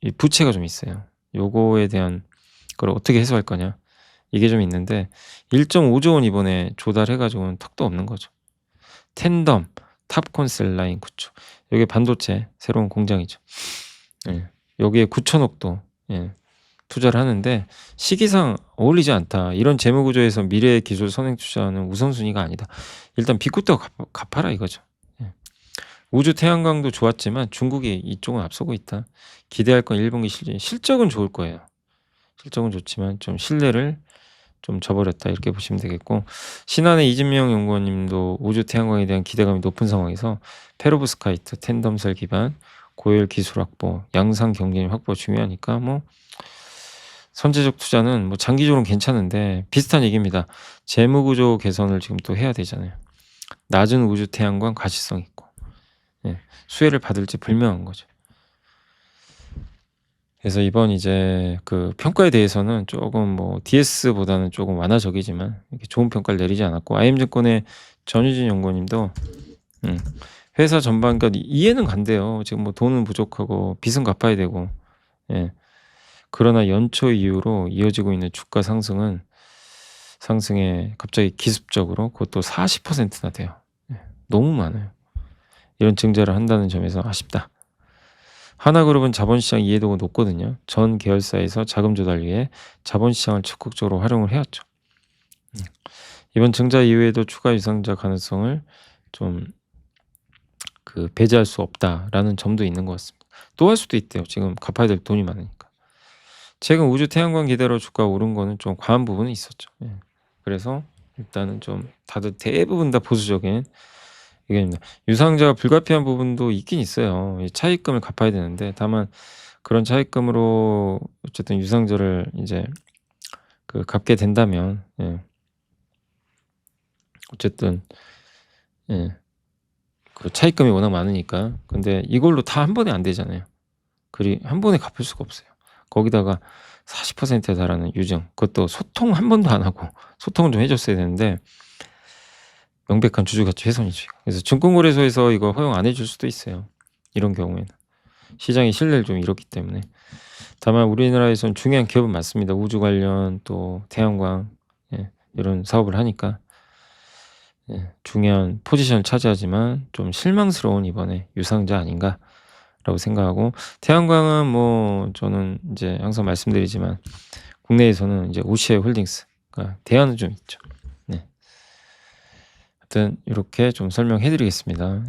이 부채가 좀 있어요. 요거에 대한 걸 어떻게 해소할 거냐, 이게 좀 있는데 1.5조 원 이번에 조달해 가지고는 턱도 없는 거죠. 텐덤, 탑콘 셀라인 구축. 요게 반도체 새로운 공장이죠. 예. 여기에 9천억도 투자를 하는데 시기상 어울리지 않다. 이런 재무 구조에서 미래의 기술 선행 투자는 우선순위가 아니다. 일단 빚부터 갚아라 이거죠. 예. 우주 태양광도 좋았지만 중국이 이쪽은 앞서고 있다. 기대할 건 1분기 실적은 좋을 거예요. 실적은 좋지만 좀 신뢰를 좀 저버렸다, 이렇게 보시면 되겠고, 신한의 이진명 연구원님도 우주 태양광에 대한 기대감이 높은 상황에서 페로브스카이트, 텐덤셀 기반, 고효율 기술 확보, 양산 경쟁력 확보 중요하니까 뭐 선제적 투자는 뭐 장기적으로는 괜찮은데 비슷한 얘기입니다. 재무 구조 개선을 지금 또 해야 되잖아요. 낮은 우주 태양광 가시성 있고, 수혜를 받을지 불명한 거죠. 그래서 이번 이제 그 평가에 대해서는 조금 뭐 DS보다는 조금 완화적이지만 이렇게 좋은 평가를 내리지 않았고, IM증권의 전유진 연구원님도 회사 전반, 그러니까 이해는 간대요. 지금 뭐 돈은 부족하고 빚은 갚아야 되고, 그러나 연초 이후로 이어지고 있는 주가 상승에 갑자기 기습적으로 그것도 40%나 돼요. 너무 많아요. 이런 증자를 한다는 점에서 아쉽다. 하나그룹은 자본시장 이해도가 높거든요. 전 계열사에서 자금 조달 위해 자본시장을 적극적으로 활용을 해왔죠. 이번 증자 이후에도 추가 유상자 가능성을 좀 배제할 수 없다라는 점도 있는 것 같습니다. 또 할 수도 있대요. 지금 갚아야 될 돈이 많으니까. 최근 우주 태양광 기대로 주가 오른 거는 좀 과한 부분은 있었죠. 그래서 일단은 좀 다들 대부분 다 보수적인 의견입니다. 유상자가 불가피한 부분도 있긴 있어요. 차입금을 갚아야 되는데, 다만 그런 차입금으로 어쨌든 유상자를 이제 갚게 된다면, 어쨌든 그 차입금이 워낙 많으니까. 근데 이걸로 다 한 번에 안 되잖아요. 한 번에 갚을 수가 없어요. 거기다가 40%에 달하는 유증, 그것도 소통 한 번도 안 하고, 소통은 좀 해줬어야 되는데 명백한 주주가치 훼손이죠. 그래서 증권거래소에서 이거 허용 안 해줄 수도 있어요. 이런 경우에는 시장의 신뢰를 좀 잃었기 때문에. 다만 우리나라에서는 중요한 기업은 맞습니다. 우주 관련 또 태양광 이런 사업을 하니까 중요한 포지션을 차지하지만 좀 실망스러운 이번에 유상자 아닌가라고 생각하고, 태양광은 뭐 저는 이제 항상 말씀드리지만 국내에서는 이제 오시아 홀딩스가 대안은 좀 있죠. 하여튼 이렇게 좀 설명해 드리겠습니다.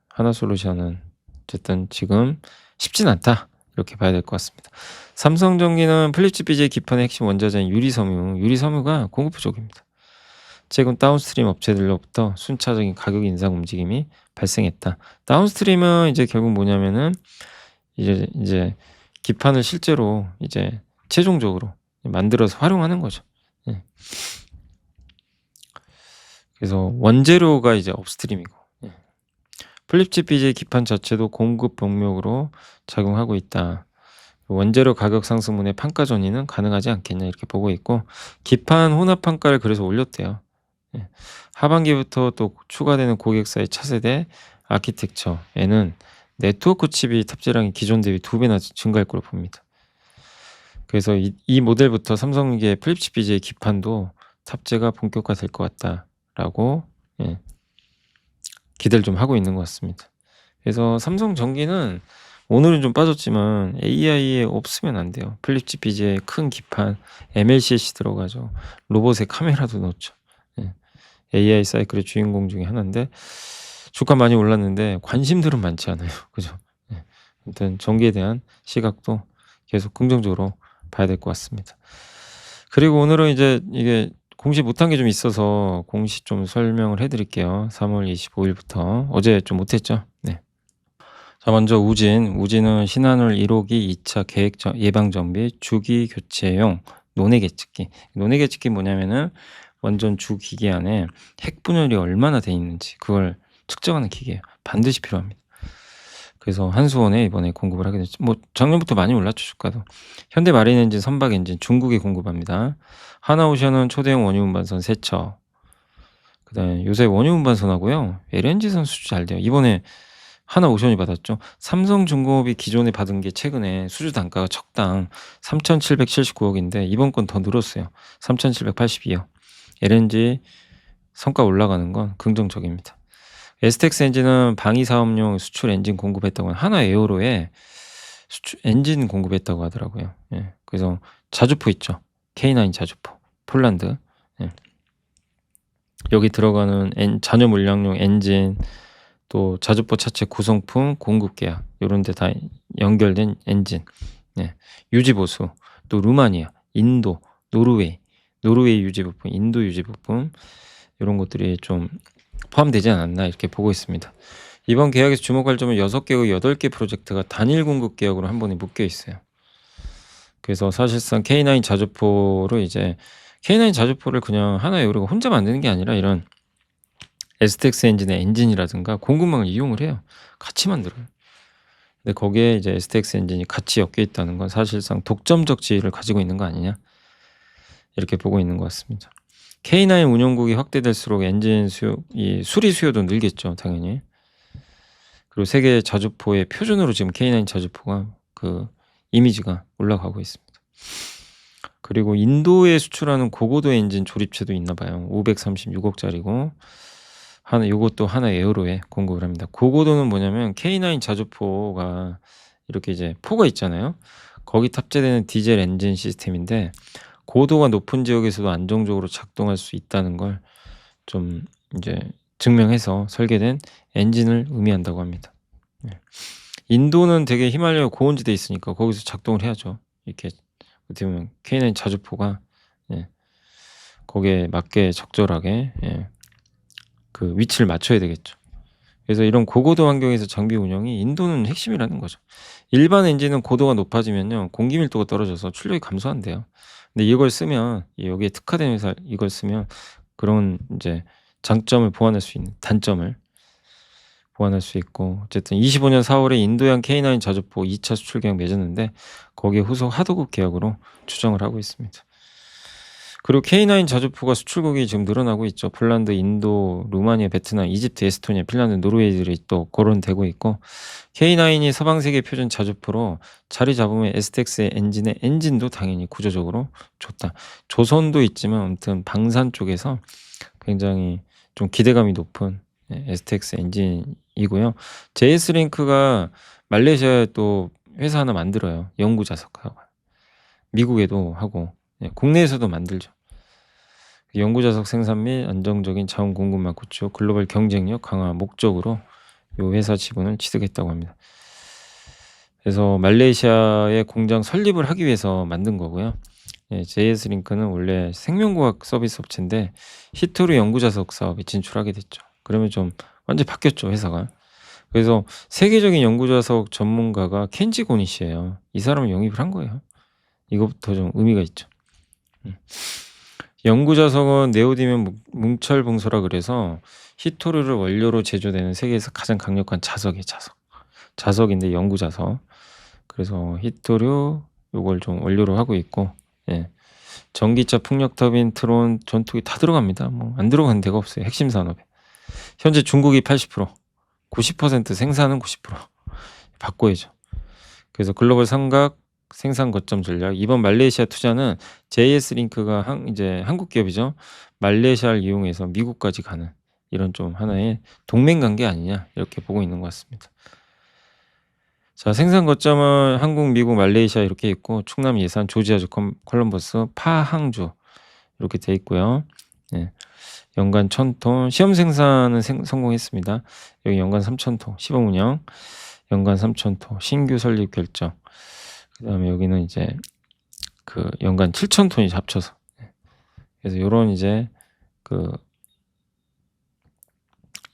하나솔루션은 어쨌든 지금 쉽진 않다, 이렇게 봐야 될 것 같습니다. 삼성전기는 플립칩 BJ 기판의 핵심 원자재인 유리섬유가 공급 부족입니다. 최근 다운스트림 업체들로부터 순차적인 가격 인상 움직임이 발생했다. 다운스트림은 이제 결국 뭐냐면은 이제 기판을 실제로 이제 최종적으로 만들어서 활용하는 거죠. 예. 그래서 원재료가 이제 업스트림이고, 예. 플립칩 BJ 기판 자체도 공급 병목으로 작용하고 있다. 원재료 가격 상승분의 판가 전이는 가능하지 않겠냐 이렇게 보고 있고, 기판 혼합 판가를 그래서 올렸대요. 예. 하반기부터 또 추가되는 고객사의 차세대 아키텍처에는 네트워크 칩이 탑재량이 기존 대비 2배나 증가할 거로 봅니다. 그래서 이 모델부터 삼성계 플립칩 BJ 기판도 탑재가 본격화될 것 같다라고, 예, 기대를 좀 하고 있는 것 같습니다. 그래서 삼성전기는 오늘은 좀 빠졌지만 AI에 없으면 안 돼요. 플립칩 BJ 큰 기판, MLCC 들어가죠. 로봇에 카메라도 넣죠. 예. AI 사이클의 주인공 중에 하나인데 주가 많이 올랐는데 관심들은 많지 않아요. 그죠? 예. 아무튼 전기에 대한 시각도 계속 긍정적으로 봐야 될 것 같습니다. 그리고 오늘은 이제 이게 공시 못한 게 좀 있어서 공시 좀 설명을 해 드릴게요. 3월 25일부터. 어제 좀 못했죠? 네. 자, 먼저 우진은 신한울 1호기 2차 계획 예방 정비 주기 교체용 논해 계측기. 논해 계측기 뭐냐면은 원전 주 기계 안에 핵 분열이 얼마나 돼 있는지 그걸 측정하는 기계예요. 반드시 필요합니다. 그래서 한수원에 이번에 공급을 하게 됐죠. 뭐 작년부터 많이 올랐죠, 주가도. 현대 마린 엔진, 선박 엔진 중국에 공급합니다. 하나오션은 초대형 원유 운반선 3척. 그다음에 요새 원유 운반선하고요. LNG선 수주 잘 돼요. 이번에 하나오션이 받았죠. 삼성중공업이 기존에 받은 게 최근에 수주 단가가 척당 3,779억인데 이번 건 더 늘었어요. 3,782억. LNG 성과 올라가는 건 긍정적입니다. STX 엔진은 방위 사업용 수출 엔진 공급했다고 하나 에어로에 수출 엔진 공급했다고 하더라고요. 예. 그래서 자주포 있죠. K9 자주포. 폴란드. 예. 여기 들어가는 잔여 물량용 엔진, 또 자주포 차체 구성품 공급 계약 요런 데 다 연결된 엔진. 예. 유지 보수. 또 루마니아, 인도, 노르웨이 유지 부품, 인도 유지 부품 요런 것들이 좀 포함되지 않았나 이렇게 보고 있습니다. 이번 계약에서 주목할 점은 6개국 8개 프로젝트가 단일 공급 계약으로 한 번에 묶여 있어요. 그래서 사실상 K9 자주포를 그냥 하나 에어로가 혼자 만드는 게 아니라 이런 STX 엔진의 엔진이라든가 공급망을 이용을 해요. 같이 만들어요. 근데 거기에 이제 STX 엔진이 같이 엮여 있다는 건 사실상 독점적 지위를 가지고 있는 거 아니냐 이렇게 보고 있는 것 같습니다. K9 운용국이 확대될수록 엔진 이 수리 수요도 늘겠죠, 당연히. 그리고 세계 자주포의 표준으로 지금 K9 자주포가 그 이미지가 올라가고 있습니다. 그리고 인도에 수출하는 고고도 엔진 조립체도 있나 봐요. 536억짜리고 요것도 하나 에어로에 공급을 합니다. 고고도는 뭐냐면 K9 자주포가 이렇게 이제 포가 있잖아요. 거기 탑재되는 디젤 엔진 시스템인데 고도가 높은 지역에서도 안정적으로 작동할 수 있다는 걸 좀 이제 증명해서 설계된 엔진을 의미한다고 합니다. 예. 인도는 되게 히말라야 고온지대에 있으니까 거기서 작동을 해야죠. 이렇게 어떻게 보면 K9 자주포가, 예, 거기에 맞게 적절하게, 예, 그 위치를 맞춰야 되겠죠. 그래서 이런 고고도 환경에서 장비 운영이 인도는 핵심이라는 거죠. 일반 엔진은 고도가 높아지면요 공기 밀도가 떨어져서 출력이 감소한대요. 근데 이걸 쓰면 여기에 특화된 회사 이걸 쓰면 그런 이제 장점을 보완할 수 있는 단점을 보완할 수 있고, 어쨌든 25년 4월에 인도양 K9 자주포 2차 수출 계약 맺었는데 거기에 후속 하도급 계약으로 추정을 하고 있습니다. 그리고 K9 자주포가 수출국이 지금 늘어나고 있죠. 폴란드, 인도, 루마니아, 베트남, 이집트, 에스토니아, 핀란드, 노르웨이들이 또 거론되고 있고, K9이 서방 세계 표준 자주포로 자리 잡으면 STX의 엔진도 당연히 구조적으로 좋다. 조선도 있지만 아무튼 방산 쪽에서 굉장히 좀 기대감이 높은, 예, STX 엔진이고요. JS링크가 말레이시아에 또 회사 하나 만들어요. 영구 자석하고 미국에도 하고, 예, 국내에서도 만들죠. 영구 자석 생산 및 안정적인 자원 공급망 구축, 글로벌 경쟁력 강화 목적으로 이 회사 지분을 취득했다고 합니다. 그래서 말레이시아에 공장 설립을 하기 위해서 만든 거고요. 예, JS링크는 원래 생명과학 서비스 업체인데 히토르 영구 자석 사업에 진출하게 됐죠. 그러면 좀 완전히 바뀌었죠, 회사가. 그래서 세계적인 연구 자석 전문가가 켄지 고니시예요. 이 사람을 영입을 한 거예요. 이것부터 좀 의미가 있죠. 음. 연구 자석은 네오디뒴 뭉철 붕소라 그래서 히토류를 원료로 제조되는 세계에서 가장 강력한 자석이에요, 자석. 자석인데 연구 자석. 그래서 히토류 요걸 좀 원료로 하고 있고, 예. 전기차, 풍력 터빈, 트론, 전투기 다 들어갑니다. 뭐 안 들어가는 데가 없어요. 핵심 산업에. 현재 중국이 80%, 90% 생산은 90% 바꿔야죠. 그래서 글로벌 삼각 생산 거점 전략. 이번 말레이시아 투자는 JS링크가 이제 한국 기업이죠. 말레이시아를 이용해서 미국까지 가는 이런 좀 하나의 동맹 관계 아니냐 이렇게 보고 있는 것 같습니다. 자, 생산 거점은 한국, 미국, 말레이시아 이렇게 있고 충남 예산, 조지아주, 콜럼버스, 파항주 이렇게 돼 있고요. 예. 연간 1,000톤 시험 생산은 성공했습니다. 여기 연간 3,000톤 시범 운영, 연간 3,000톤 신규 설립 결정. 그다음에 여기는 이제 그 연간 7,000톤이 합쳐서. 그래서 요런 이제 그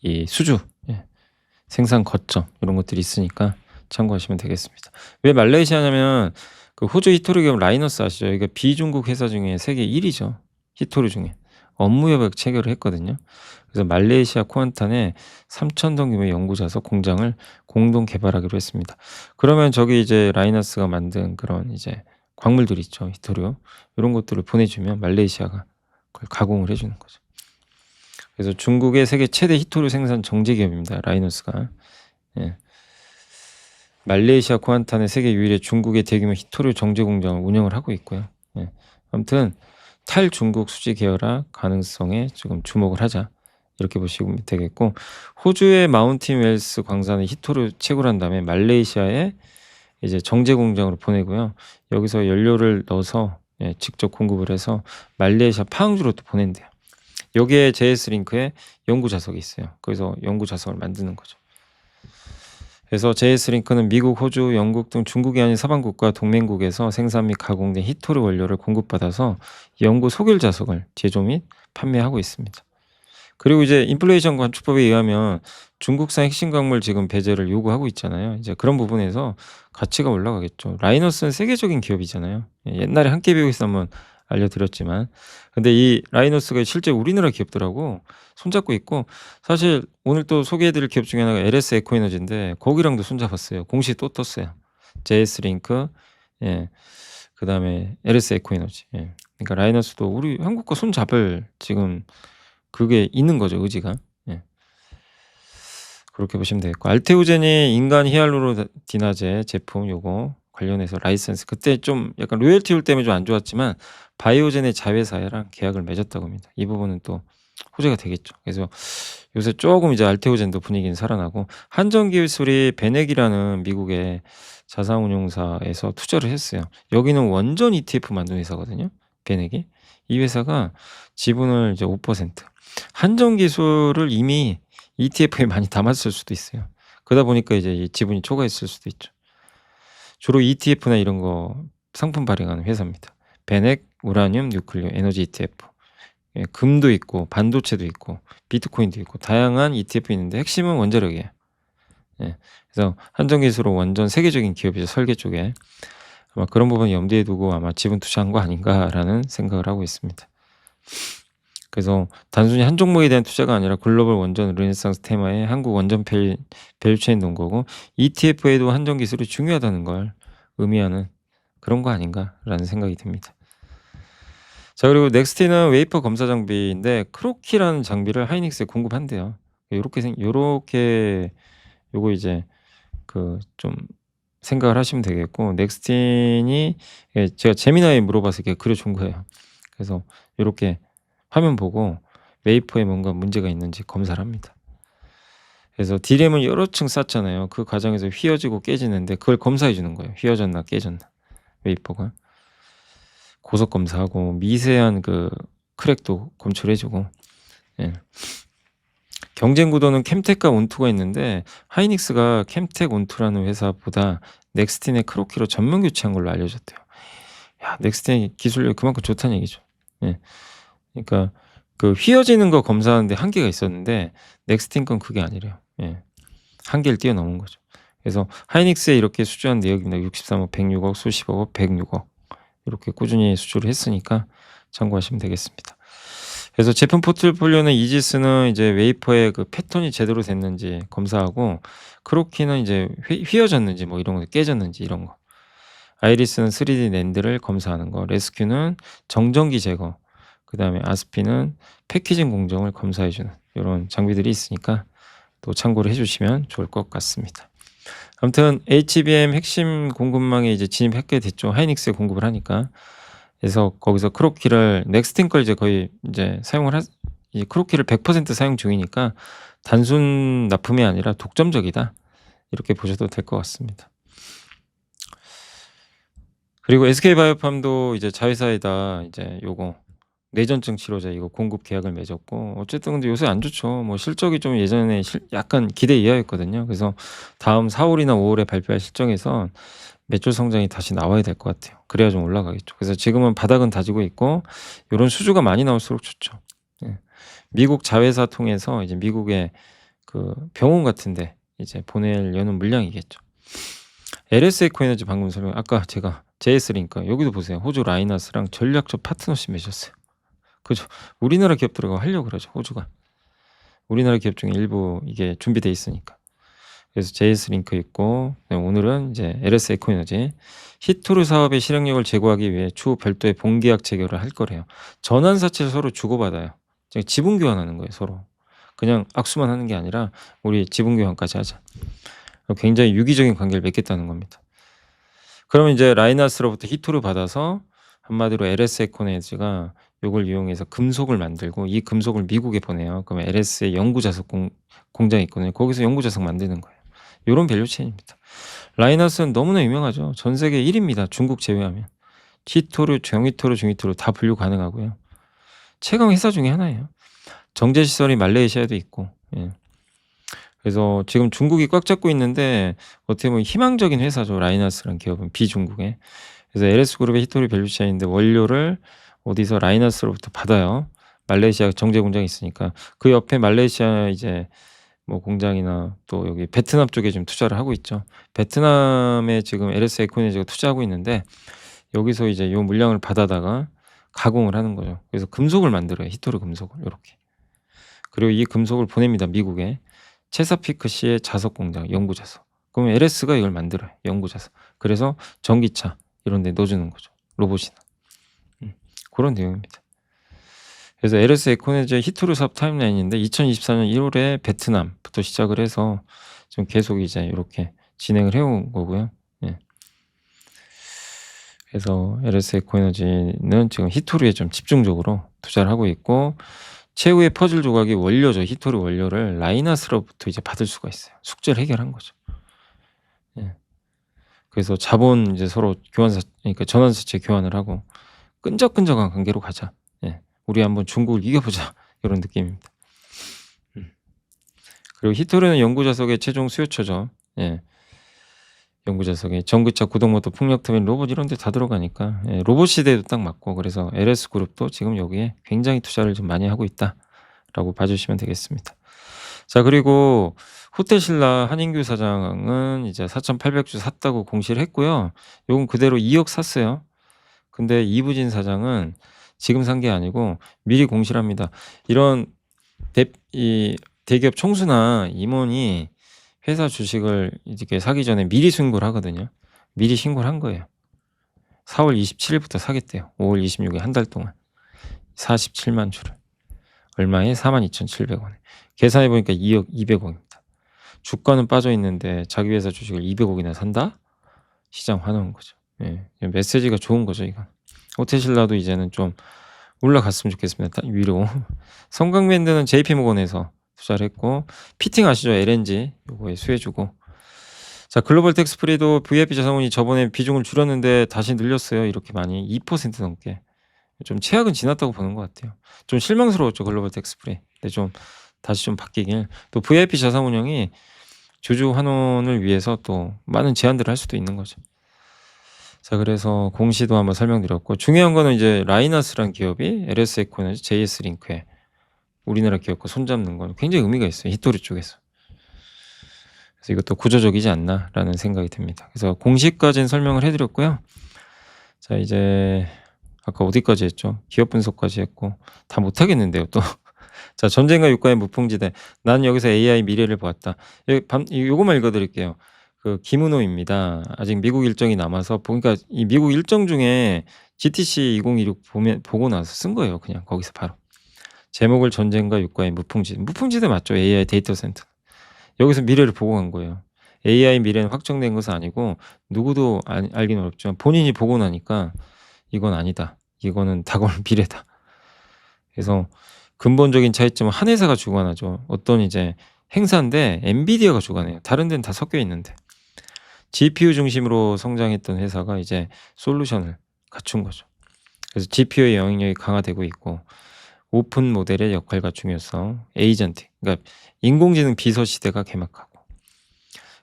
이 수주, 예. 생산 거점 이런 것들이 있으니까 참고하시면 되겠습니다. 왜 말레이시아냐면 그 호주 히토류 기업 라이너스 아시죠? 여기가 비중국 회사 중에 세계 1위죠. 히토류 중에. 업무 협약 체결을 했거든요. 그래서 말레이시아 쿠안탄에 3,000톤 규모의 연구 자석 공장을 공동 개발하기로 했습니다. 그러면 저기 이제 라이너스가 만든 그런 이제 광물들 있죠. 히토류. 이런 것들을 보내주면 말레이시아가 그걸 가공을 해주는 거죠. 그래서 중국의 세계 최대 히토류 생산 정제 기업입니다. 라이너스가. 예. 말레이시아 쿠안탄에 세계 유일의 중국의 대규모 히토류 정제 공장을 운영을 하고 있고요. 예. 아무튼 탈중국 수지 계열화 가능성에 지금 주목을 하자. 이렇게 보시면 되겠고, 호주의 마운틴 웰스 광산에 히토류 채굴 한 다음에 말레이시아에 이제 정제 공장으로 보내고요. 여기서 연료를 넣어서 예, 직접 공급을 해서 말레이시아 파항주로 또 보낸대요. 여기에 JS링크에 연구 자석이 있어요. 그래서 연구 자석을 만드는 거죠. 그래서 JS링크는 미국, 호주, 영국 등 중국이 아닌 서방국과 동맹국에서 생산 및 가공된 히토류 원료를 공급받아서 연구 소결 자석을 제조 및 판매하고 있습니다. 그리고 이제 인플레이션 관축법에 의하면 중국산 핵심 광물 지금 배제를 요구하고 있잖아요. 이제 그런 부분에서 가치가 올라가겠죠. 라이너스는 세계적인 기업이잖아요. 옛날에 한깨비용에서 한번 알려드렸지만, 근데 이 라이너스가 실제 우리나라 기업들하고 손잡고 있고, 사실 오늘 또 소개해드릴 기업 중에 하나가 LS 에코에너지인데 거기랑도 손잡았어요. 공시 또 떴어요. JS링크, 예, 그 다음에 LS 에코에너지. 예. 그러니까 라이너스도 우리 한국과 손잡을 지금 그게 있는 거죠, 의지가. 예. 그렇게 보시면 되겠고, 알테오젠이 인간 히알루로니다제 제품 요거 관련해서 라이센스, 그때 좀 약간 로열티율 때문에 좀 안 좋았지만 바이오젠의 자회사랑 계약을 맺었다고 합니다. 이 부분은 또 호재가 되겠죠. 그래서 요새 조금 이제 알테오젠도 분위기는 살아나고, 한전기술이 베넥이라는 미국의 자산운용사에서 투자를 했어요. 여기는 원전 ETF 만드는 회사거든요. 베넥이. 이 회사가 지분을 이제 5%. 한전기술을 이미 ETF에 많이 담았을 수도 있어요. 그러다 보니까 이제 이 지분이 초과했을 수도 있죠. 주로 ETF나 이런 거 상품 발행하는 회사입니다. 베넥, 우라늄, 뉴클리오, 에너지 ETF. 예, 금도 있고 반도체도 있고 비트코인도 있고 다양한 ETF 있는데 핵심은 원자력이에요. 예, 그래서 한전기술은 완전 세계적인 기업이죠. 설계 쪽에. 아마 그런 부분 염두에 두고 아마 지분 투자한 거 아닌가라는 생각을 하고 있습니다. 그래서 단순히 한 종목에 대한 투자가 아니라 글로벌 원전 르네상스 테마에 한국 원전 밸류체인 놓은 거고, ETF에도 한전 기술이 중요하다는 걸 의미하는 그런 거 아닌가라는 생각이 듭니다. 자, 그리고 넥스티는 웨이퍼 검사 장비인데 크로키라는 장비를 하이닉스에 공급한대요. 요렇게 요거 이제 그 좀 생각을 하시면 되겠고, 넥스틴이 예, 제가 재미나게 물어봐서 이렇게 그려준 거예요. 그래서 요렇게 화면 보고 웨이퍼에 뭔가 문제가 있는지 검사를 합니다. 그래서 D램을 여러 층 쌓잖아요. 그 과정에서 휘어지고 깨지는데 그걸 검사해 주는 거예요. 휘어졌나 깨졌나 웨이퍼가. 고속 검사하고 미세한 그 크랙도 검출해 주고. 예. 경쟁 구도는 캠텍과 온투가 있는데 하이닉스가 캠텍 온투라는 회사보다 넥스틴의 크로키로 전면 교체한 걸로 알려졌대요. 야, 넥스틴의 기술력이 그만큼 좋다는 얘기죠. 예. 그러니까 그 휘어지는 거 검사하는데 한계가 있었는데 넥스틴 건 그게 아니래요. 예. 한계를 뛰어넘은 거죠. 그래서 하이닉스에 이렇게 수주한 내역입니다. 63억, 106억, 수십억억, 106억 이렇게 꾸준히 수주를 했으니까 참고하시면 되겠습니다. 그래서 제품 포트폴리오는 이지스는 이제 웨이퍼의 그 패턴이 제대로 됐는지 검사하고, 크로키는 이제 휘어졌는지 뭐 이런 거 깨졌는지 이런 거, 아이리스는 3D 낸드를 검사하는 거, 레스큐는 정전기 제거, 그다음에 아스피는 패키징 공정을 검사해 주는 이런 장비들이 있으니까 또 참고를 해 주시면 좋을 것 같습니다. 아무튼 HBM 핵심 공급망에 이제 진입하게 됐죠. 하이닉스에 공급을 하니까. 그래서 거기서 크로키를 넥스틴 걸 이제 거의 이제 사용을 이 크로키를 100% 사용 중이니까 단순 납품이 아니라 독점적이다, 이렇게 보셔도 될 것 같습니다. 그리고 SK바이오팜도 이제 자회사에다 이제 요거 뇌전증 치료제 이거 공급 계약을 맺었고, 어쨌든 근데 요새 안 좋죠. 뭐 실적이 좀 예전에 약간 기대 이하였거든요. 그래서 다음 4월이나 5월에 발표할 실적에서 매출 성장이 다시 나와야 될 것 같아요. 그래야 좀 올라가겠죠. 그래서 지금은 바닥은 다지고 있고 요런 수주가 많이 나올수록 좋죠. 예. 미국 자회사 통해서 이제 미국의 그 병원 같은 데 이제 보내려는 물량이겠죠. LS 에코에너지 방금 설명, 아까 제가 JS링크 여기도 보세요. 호주 라이나스랑 전략적 파트너십 맺었어요. 그죠. 우리나라 기업들하고 하려고 그러죠, 호주가. 우리나라 기업 중에 일부 이게 준비돼 있으니까. 그래서 JS링크 있고, 오늘은 이제 LS 에코에너지 히토르 사업의 실행력을 제고하기 위해 추후 별도의 본계약 체결을 할 거래요. 전환사채를 서로 주고받아요. 지분 교환하는 거예요, 서로. 그냥 악수만 하는 게 아니라 우리 지분 교환까지 하자. 굉장히 유기적인 관계를 맺겠다는 겁니다. 그러면 이제 라이나스로부터 히토를 받아서 한마디로 LS 에코에너지가 요걸 이용해서 금속을 만들고 이 금속을 미국에 보내요. 그러면 LS의 연구 자석 공장이 있거든요. 거기서 연구 자석 만드는 거예요. 요런 밸류 체인입니다. 라이나스는 너무나 유명하죠. 전 세계 1위입니다. 중국 제외하면. 히토르, 정히토르, 중히토르 다 분류 가능하고요. 최강 회사 중에 하나예요. 정제 시설이 말레이시아에도 있고. 예. 그래서 지금 중국이 꽉 잡고 있는데 어떻게 보면 희망적인 회사죠. 라이나스라는 기업은 비중국에. 그래서 LS그룹의 히토리 밸류체인인데 원료를 어디서 라이나스로부터 받아요. 말레이시아 정제 공장이 있으니까. 그 옆에 말레이시아 이제 뭐 공장이나 또 여기 베트남 쪽에 좀 투자를 하고 있죠. 베트남에 지금 LS 에코에너지가 투자하고 있는데 여기서 이제 요 물량을 받아다가 가공을 하는 거죠. 그래서 금속을 만들어요. 히토르 금속을 요렇게. 그리고 이 금속을 보냅니다. 미국에. 체사피크시의 자석 공장, 연구 자석. 그러면 LS가 이걸 만들어요. 연구 자석. 그래서 전기차 이런 데 넣어주는 거죠. 로봇이나. 그런 내용입니다. 그래서 LS 에코에너지 히토르 사업 타임라인인데 2024년 1월에 베트남부터 시작을 해서 좀 계속 이제 이렇게 진행을 해온 거고요. 예. 그래서 LS 에코에너지는 지금 히토르에 좀 집중적으로 투자를 하고 있고, 최후의 퍼즐 조각이 원료죠. 히토르 원료를 라이나스로부터 이제 받을 수가 있어요. 숙제를 해결한 거죠. 예. 그래서 자본 이제 서로 그러니까 전환사채 교환을 하고 끈적끈적한 관계로 가자. 예. 우리 한번 중국을 이겨보자. 이런 느낌입니다. 그리고 히토르는 연구 자석의 최종 수요처죠. 예. 연구 자석에 전기차 구동모터 풍력 터빈 로봇 이런 데 다 들어가니까 예, 로봇 시대에도 딱 맞고, 그래서 LS 그룹도 지금 여기에 굉장히 투자를 좀 많이 하고 있다라고 봐주시면 되겠습니다. 자, 그리고 호텔신라 한인규 사장은 이제 4,800주 샀다고 공시를 했고요. 요건 그대로 2억 샀어요. 근데 이부진 사장은 지금 산 게 아니고 미리 공시를 합니다. 이런 이 대기업 총수나 임원이 회사 주식을 이렇게 사기 전에 미리 신고를 하거든요. 미리 신고를 한 거예요. 4월 27일부터 사겠대요. 5월 26일 한 달 동안 47만 주를. 얼마에? 42,700원에. 계산해 보니까 2억 200억입니다. 주가는 빠져 있는데 자기 회사 주식을 200억이나 산다? 시장 화나는 거죠. 예. 메시지가 좋은 거죠, 이건. 호텔신라도 이제는 좀 올라갔으면 좋겠습니다. 위로. 성강밴드는 JP모건에서 투자를 했고, 피팅 아시죠? LNG 요거에 수혜주고. 자, 글로벌 텍스프리도 VIP 자산운이 저번에 비중을 줄였는데 다시 늘렸어요. 이렇게 많이 2% 넘게. 좀 최악은 지났다고 보는 것 같아요. 좀 실망스러웠죠, 글로벌 텍스프리. 근데 좀 다시 좀 바뀌길. 또 VIP 자산운용이 주주 환원을 위해서 또 많은 제안들을 할 수도 있는 거죠. 자, 그래서 공시도 한번 설명드렸고, 중요한 거는 이제 라이나스란 기업이 LS 에코에너지, JS링크에 우리나라 기업과 손잡는 건 굉장히 의미가 있어요. 히토리 쪽에서. 그래서 '이것도 구조적이지 않나.'라는 생각이 듭니다. 그래서 공식까지는 설명을 해 드렸고요. 자 이제 아까 어디까지 했죠? 기업 분석까지 했고 다 못하겠는데요 또. 자 전쟁과 유가의 무풍지대. "난 여기서 AI 미래를 보았다." 요거만 읽어 드릴게요. 그 김은호입니다. 아직 미국 일정이 남아서 보니까 이 미국 일정 중에 GTC 2026 보고 나서 쓴 거예요 그냥 거기서 바로. 제목을 전쟁과 유가의 무풍지대. 무풍지대 맞죠? AI 데이터 센터. 여기서 미래를 보고 간 거예요. AI 미래는 확정된 것은 아니고 누구도 알기는 어렵지만 본인이 보고 나니까 '이건 아니다. 이거는 다가올 미래다.' 그래서 근본적인 차이점은 한 회사가 주관하죠. 어떤 이제 행사인데 엔비디아가 주관해요. 다른 데는 다 섞여 있는데. GPU 중심으로 성장했던 회사가 이제 솔루션을 갖춘 거죠. 그래서 GPU의 영향력이 강화되고 있고 오픈 모델의 역할과 중요성, 에이전트 그러니까 인공지능 비서 시대가 개막하고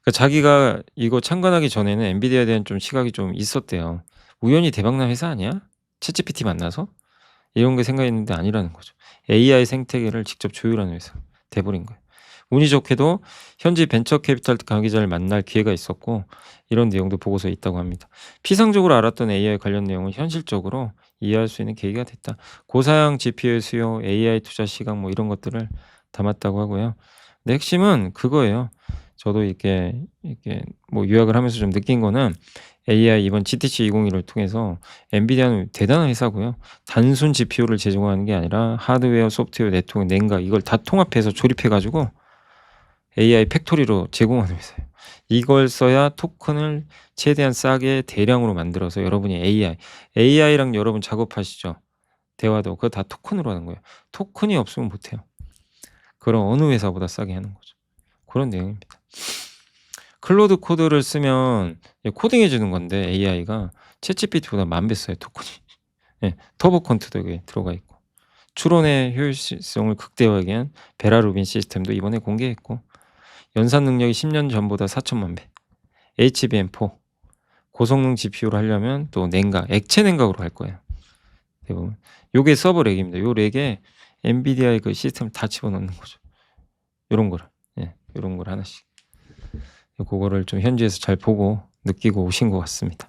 그러니까 자기가 이거 창간하기 전에는 엔비디아에 대한 좀 시각이 좀 있었대요. '우연히 대박난 회사 아니야? 챗GPT 만나서?' 이런 게 생각했는데 아니라는 거죠. AI 생태계를 직접 조율하는 회사 돼 버린 거예요. 운이 좋게도 현지 벤처 캐피탈 관계자를 만날 기회가 있었고 이런 내용도 보고서에 있다고 합니다. 피상적으로 알았던 AI 관련 내용은 현실적으로 이해할 수 있는 계기가 됐다. 고사양 GPU의 수요, AI 투자 시각 뭐 이런 것들을 담았다고 하고요. 근데 핵심은 그거예요. 저도 이렇게 뭐 요약을 하면서 좀 느낀 거는 AI 이번 GTC 2021을 통해서 엔비디아는 대단한 회사고요. 단순 GPU를 제공하는 게 아니라 하드웨어, 소프트웨어, 네트워크, 냉각 이걸 다 통합해서 조립해 가지고 AI 팩토리로 제공하는 회사예요. 이걸 써야 토큰을 최대한 싸게 대량으로 만들어서 여러분이 AI랑 여러분 작업하시죠. 대화도 그거 다 토큰으로 하는 거예요. 토큰이 없으면 못 해요. 그럼 어느 회사보다 싸게 하는 거죠. 그런 내용입니다. 클로드 코드를 쓰면 코딩해 주는 건데 AI가 챗GPT보다 10,000배 써요 토큰이. 예. 터보 퀀트도 여기 들어가 있고. 추론의 효율성을 극대화하기 위한 베라루빈 시스템도 이번에 공개했고 연산 능력이 10년 전보다 4천만 배. HBM4 고성능 GPU로 하려면 또 냉각, 액체 냉각으로 할 거예요. 대부분. 요게 서버 렉입니다. 요 렉에 엔비디아의 그 시스템을 다 집어넣는 거죠. 요런 거를. 예. 요런 걸 하나씩. 고거를 좀 현지에서 잘 보고 느끼고 오신 것 같습니다.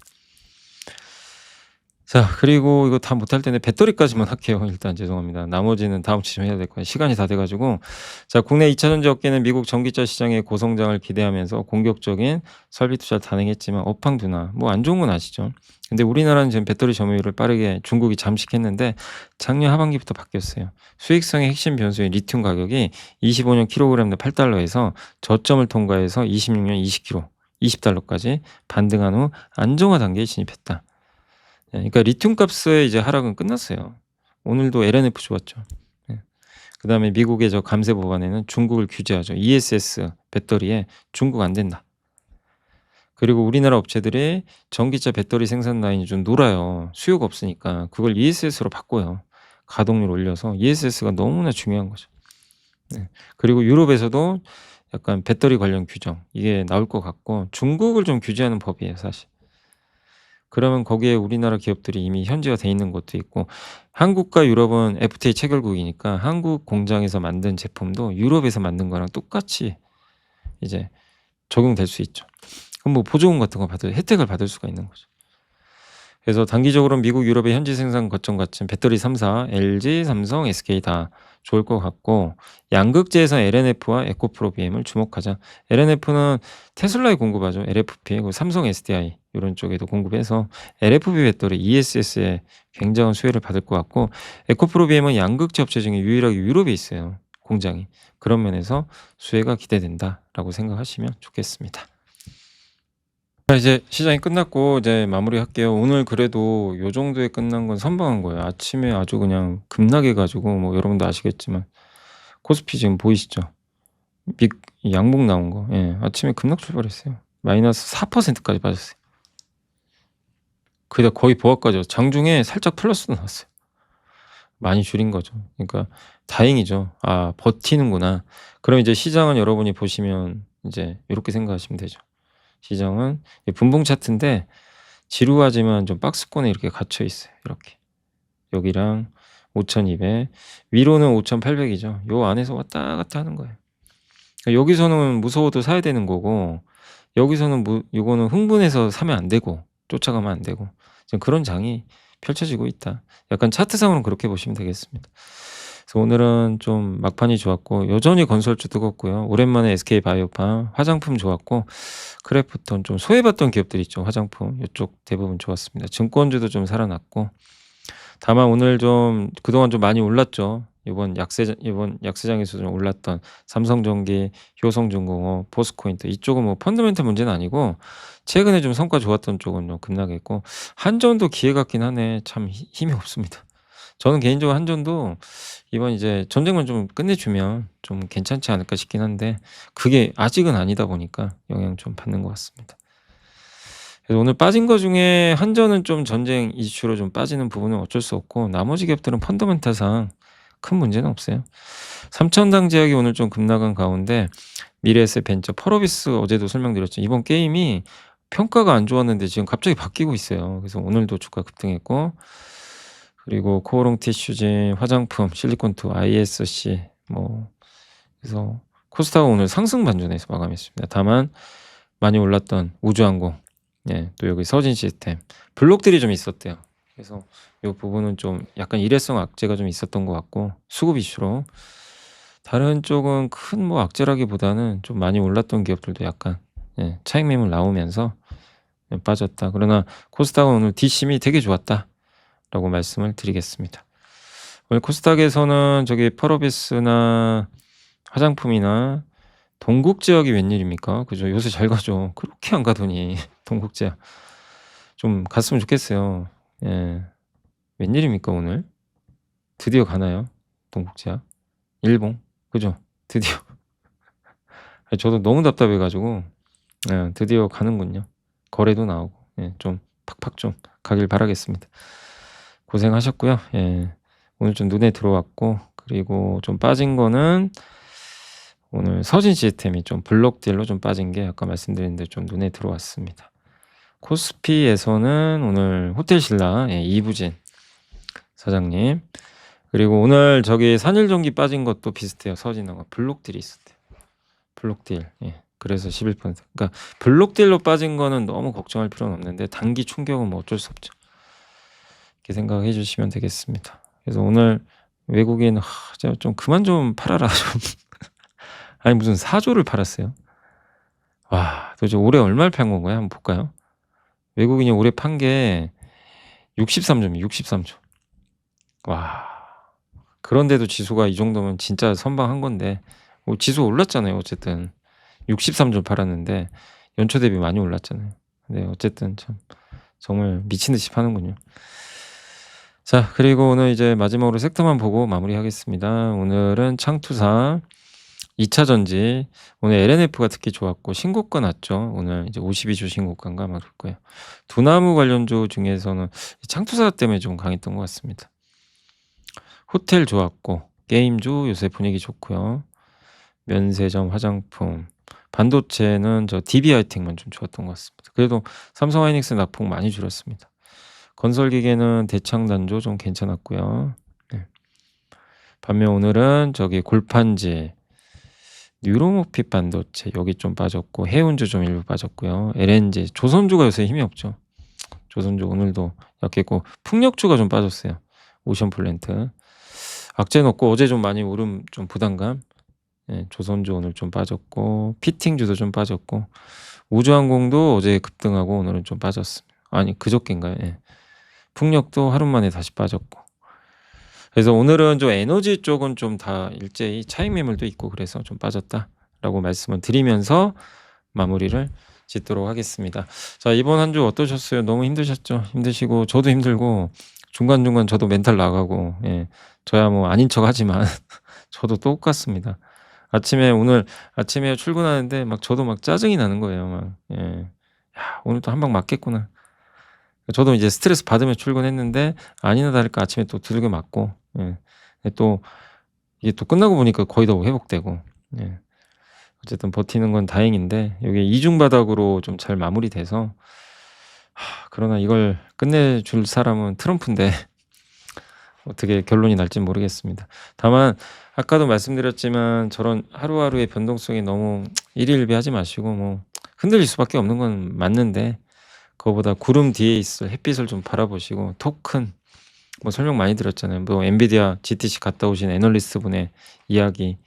자 그리고 이거 다 못할 텐데 배터리까지만 할게요. 일단 죄송합니다. 나머지는 다음 주쯤 해야 될 거예요. 시간이 다 돼 가지고. 자 국내 2차 전지 업계는 미국 전기차 시장의 고성장을 기대하면서 공격적인 설비 투자를 단행했지만 업황 둔화 뭐 안 좋은 건 아시죠? 근데 우리나라는 지금 배터리 점유율을 빠르게 중국이 잠식했는데 작년 하반기부터 바뀌었어요. 수익성의 핵심 변수인 리튬 가격이 25년 킬로그램당 $8에서 저점을 통과해서 26년 20kg, $20까지 반등한 후 안정화 단계에 진입했다. 예 그러니까 리튬 값의 이제 하락은 끝났어요. 오늘도 LNF 좋았죠. 예. 그다음에 미국의 저 감세 법안에는 중국을 규제하죠. ESS 배터리에 중국 안 된다. 그리고 우리나라 업체들이 전기차 배터리 생산 라인이 좀 놀아요. 수요가 없으니까. 그걸 ESS로 바꿔요. 가동률 올려서 ESS가 너무나 중요한 거죠. 네. 그리고 유럽에서도 약간 배터리 관련 규정 이게 나올 것 같고 중국을 좀 규제하는 법이에요 사실. 그러면 거기에 우리나라 기업들이 이미 현지화 돼 있는 것도 있고 한국과 유럽은 FTA 체결국이니까 한국 공장에서 만든 제품도 유럽에서 만든 거랑 똑같이 이제 적용될 수 있죠. 그럼 뭐 보조금 같은 거 혜택을 받을 수가 있는 거죠. 그래서 단기적으로는 미국, 유럽의 현지 생산 거점 같은 배터리 3사 LG, 삼성, SK 다 좋을 것 같고 양극재에서 LNF와 에코프로비엠을 주목하자. LNF는 테슬라에 공급하죠. LFP 그리고 삼성 SDI 이런 쪽에도 공급해서 LFP 배터리 ESS에 굉장한 수혜를 받을 것 같고 에코프로비엠은 양극재 업체 중에 유일하게 유럽에 있어요. 공장이. 그런 면에서 수혜가 기대된다라고 생각하시면 좋겠습니다. 자 이제 시장이 끝났고 이제 마무리할게요. 오늘 그래도 요 정도에 끝난 건 선방한 거예요. 아침에 아주 그냥 급락해 가지고 뭐 여러분도 아시겠지만 코스피 지금 보이시죠? 믹 양봉 나온 거. 예. 아침에 급락 출발했어요. 마이너스 4%까지 빠졌어요. 그게 거의 보합까지 장중에 살짝 플러스도 나왔어요. 많이 줄인 거죠. 그러니까 다행이죠. '아 버티는구나.' 그럼 이제 시장은 여러분이 보시면 이제 요렇게 생각하시면 되죠. 시장은 분봉 차트인데 지루하지만 좀 박스권에 이렇게 갇혀 있어요. 이렇게. 여기랑 5,200 위로는 5,800 이죠. 요 안에서 왔다 갔다 하는 거예요. 여기서는 무서워도 사야 되는 거고 여기서는 요거는 흥분해서 사면 안 되고 쫓아가면 안 되고 지금 그런 장이 펼쳐지고 있다. 약간 차트상으로는 그렇게 보시면 되겠습니다. 그래서 오늘은 좀 막판이 좋았고 여전히 건설주 뜨겁고요. 오랜만에 SK바이오팜, 화장품 좋았고 크래프톤 좀 소외받던 기업들 있죠. 화장품 요쪽 대부분 좋았습니다. 증권주도 좀 살아났고 다만 오늘 좀 그동안 좀 많이 올랐죠. 이번 약세장에서 좀 올랐던 삼성전기, 효성중공업, 포스코인트 이쪽은 뭐 펀더멘털 문제는 아니고 최근에 좀 성과 좋았던 쪽은 좀 급락했고 한전도 기회 같긴 하네. 참 힘이 없습니다. 저는 개인적으로 한전도 이번 이제 전쟁만 좀 끝내주면 좀 괜찮지 않을까 싶긴 한데 그게 아직은 아니다 보니까 영향 좀 받는 것 같습니다. 그래서 오늘 빠진 거 중에 한전은 좀 전쟁 이슈로 좀 빠지는 부분은 어쩔 수 없고 나머지 기업들은 펀더멘탈상 큰 문제는 없어요. 삼천당 제약이 오늘 좀 급락한 가운데 미래에셋벤처, 펄어비스 어제도 설명드렸죠. 이번 게임이 평가가 안 좋았는데 지금 갑자기 바뀌고 있어요. 그래서 오늘도 주가 급등했고 그리고 코오롱 티슈진, 화장품, 실리콘투, ISC 뭐 그래서 코스닥은 오늘 상승 반전에서 마감했습니다. 다만 많이 올랐던 우주항공, 예, 또 여기 서진 시스템 블록들이 좀 있었대요. 그래서 이 부분은 좀 약간 일회성 악재가 좀 있었던 것 같고 수급 이슈로 다른 쪽은 큰 뭐 악재라기보다는 좀 많이 올랐던 기업들도 약간 예, 차익 매물 나오면서 빠졌다. 그러나 코스닥은 오늘 뒷심이 되게 좋았다라고 말씀을 드리겠습니다. 오늘 코스닥에서는 저기 펄어비스나 화장품이나 동국제약이 웬일입니까? 그죠? 요새 잘 가죠. 그렇게 안 가더니 동국제약 좀 갔으면 좋겠어요. 예, 웬일입니까 오늘? 드디어 가나요? 동국제약 일봉 그죠? 드디어 저도 너무 답답해가지고 예, 드디어 가는군요. 거래도 나오고 예, 좀 팍팍 좀 가길 바라겠습니다. 고생하셨고요. 예, 오늘 좀 눈에 들어왔고 그리고 좀 빠진 거는 오늘 서진 시스템이 좀 블록딜로 좀 빠진 게 아까 말씀드렸는데 좀 눈에 들어왔습니다. 코스피에서는 오늘 호텔신라 예, 이부진 사장님 그리고 오늘 저기 산일전기 빠진 것도 비슷해요. 서진하고 블록딜이 있었대요. 블록딜 예. 그래서 11%. 그러니까 블록딜로 빠진 거는 너무 걱정할 필요는 없는데 단기 충격은 뭐 어쩔 수 없죠. 이렇게 생각해 주시면 되겠습니다. 그래서 오늘 외국인 좀 그만 좀 팔아라 좀. 아니 무슨 4조를 팔았어요. 와 도대체 올해 얼마를 판 건가요? 한번 볼까요? 외국인이 올해 판 게 63조입니다. 63조. 와 그런데도 지수가 이 정도면 진짜 선방한 건데 지수 올랐잖아요. 어쨌든 63조 팔았는데 연초 대비 많이 올랐잖아요. 근데 어쨌든 참 정말 미친 듯이 파는군요. 자 그리고 오늘 이제 마지막으로 섹터만 보고 마무리하겠습니다. 오늘은 창투사 2차 전지 오늘 LNF가 특히 좋았고 신고가 났죠. 오늘 이제 52주 신고가인가 아마 그럴 거예요. 두나무 관련주 중에서는 창투사 때문에 좀 강했던 것 같습니다. 호텔 좋았고 게임주 요새 분위기 좋고요. 면세점, 화장품, 반도체는 저 DB하이텍만 좀 좋았던 것 같습니다. 그래도 삼성하이닉스 낙폭 많이 줄었습니다. 건설기계는 대창단조 좀 괜찮았고요. 네. 반면 오늘은 저기 골판지, 뉴로모핏 반도체 여기 좀 빠졌고 해운주 좀 일부 빠졌고요. LNG, 조선주가 요새 힘이 없죠. 조선주 오늘도 약했고 풍력주가 좀 빠졌어요. 오션플랜트. 악재 넣고 어제 좀 많이 오름 좀 부담감. 예, 조선주 오늘 좀 빠졌고 피팅주도 좀 빠졌고 우주항공도 어제 급등하고 오늘은 좀 빠졌습니다. 아니 그저께인가요? 예. 풍력도 하루 만에 다시 빠졌고 그래서 오늘은 좀 에너지 쪽은 좀 다 일제히 차익 매물도 있고 그래서 좀 빠졌다라고 말씀을 드리면서 마무리를 짓도록 하겠습니다. 자 이번 한 주 어떠셨어요? 너무 힘드셨죠? 힘드시고 저도 힘들고 중간중간 저도 멘탈 나가고 예. 저야 뭐 아닌 척 하지만 저도 똑같습니다. 오늘 아침에 출근하는데 막 저도 막 짜증이 나는 거예요. 막 예. 야 오늘 또 한 방 맞겠구나. 저도 이제 스트레스 받으며 출근했는데 아니나 다를까 아침에 또 두들겨 맞고 예. 또 이게 또 끝나고 보니까 거의 다 회복되고 예. 어쨌든 버티는 건 다행인데 여기 이중 바닥으로 좀 잘 마무리돼서 그러나 이걸 끝내줄 사람은 트럼프인데 어떻게 결론이 날지는 모르겠습니다. 다만 아까도 말씀드렸지만 저런 하루하루의 변동성이 너무 일희일비하지 마시고 뭐 흔들릴 수밖에 없는 건 맞는데 그거보다 구름 뒤에 있을 햇빛을 좀 바라보시고 토큰 뭐 설명 많이 드렸잖아요. 뭐 엔비디아 GTC 갔다 오신 애널리스트분의 이야기,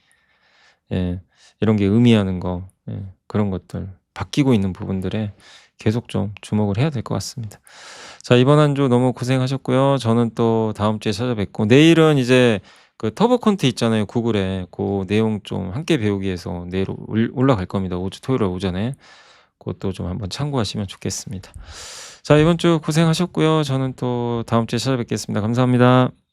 예, 이런 게 의미하는 거, 예, 그런 것들 바뀌고 있는 부분들에 계속 좀 주목을 해야 될 것 같습니다. 자, 이번 한 주 너무 고생하셨고요. 저는 또 다음 주에 찾아뵙고 내일은 이제 그 터보 콘테 있잖아요, 구글에. 그 내용 좀 함께 배우기 위해서 내일 올라갈 겁니다. 토요일 오전에. 그것도 좀 한번 참고하시면 좋겠습니다. 자, 이번 주 고생하셨고요. 저는 또 다음 주에 찾아뵙겠습니다. 감사합니다.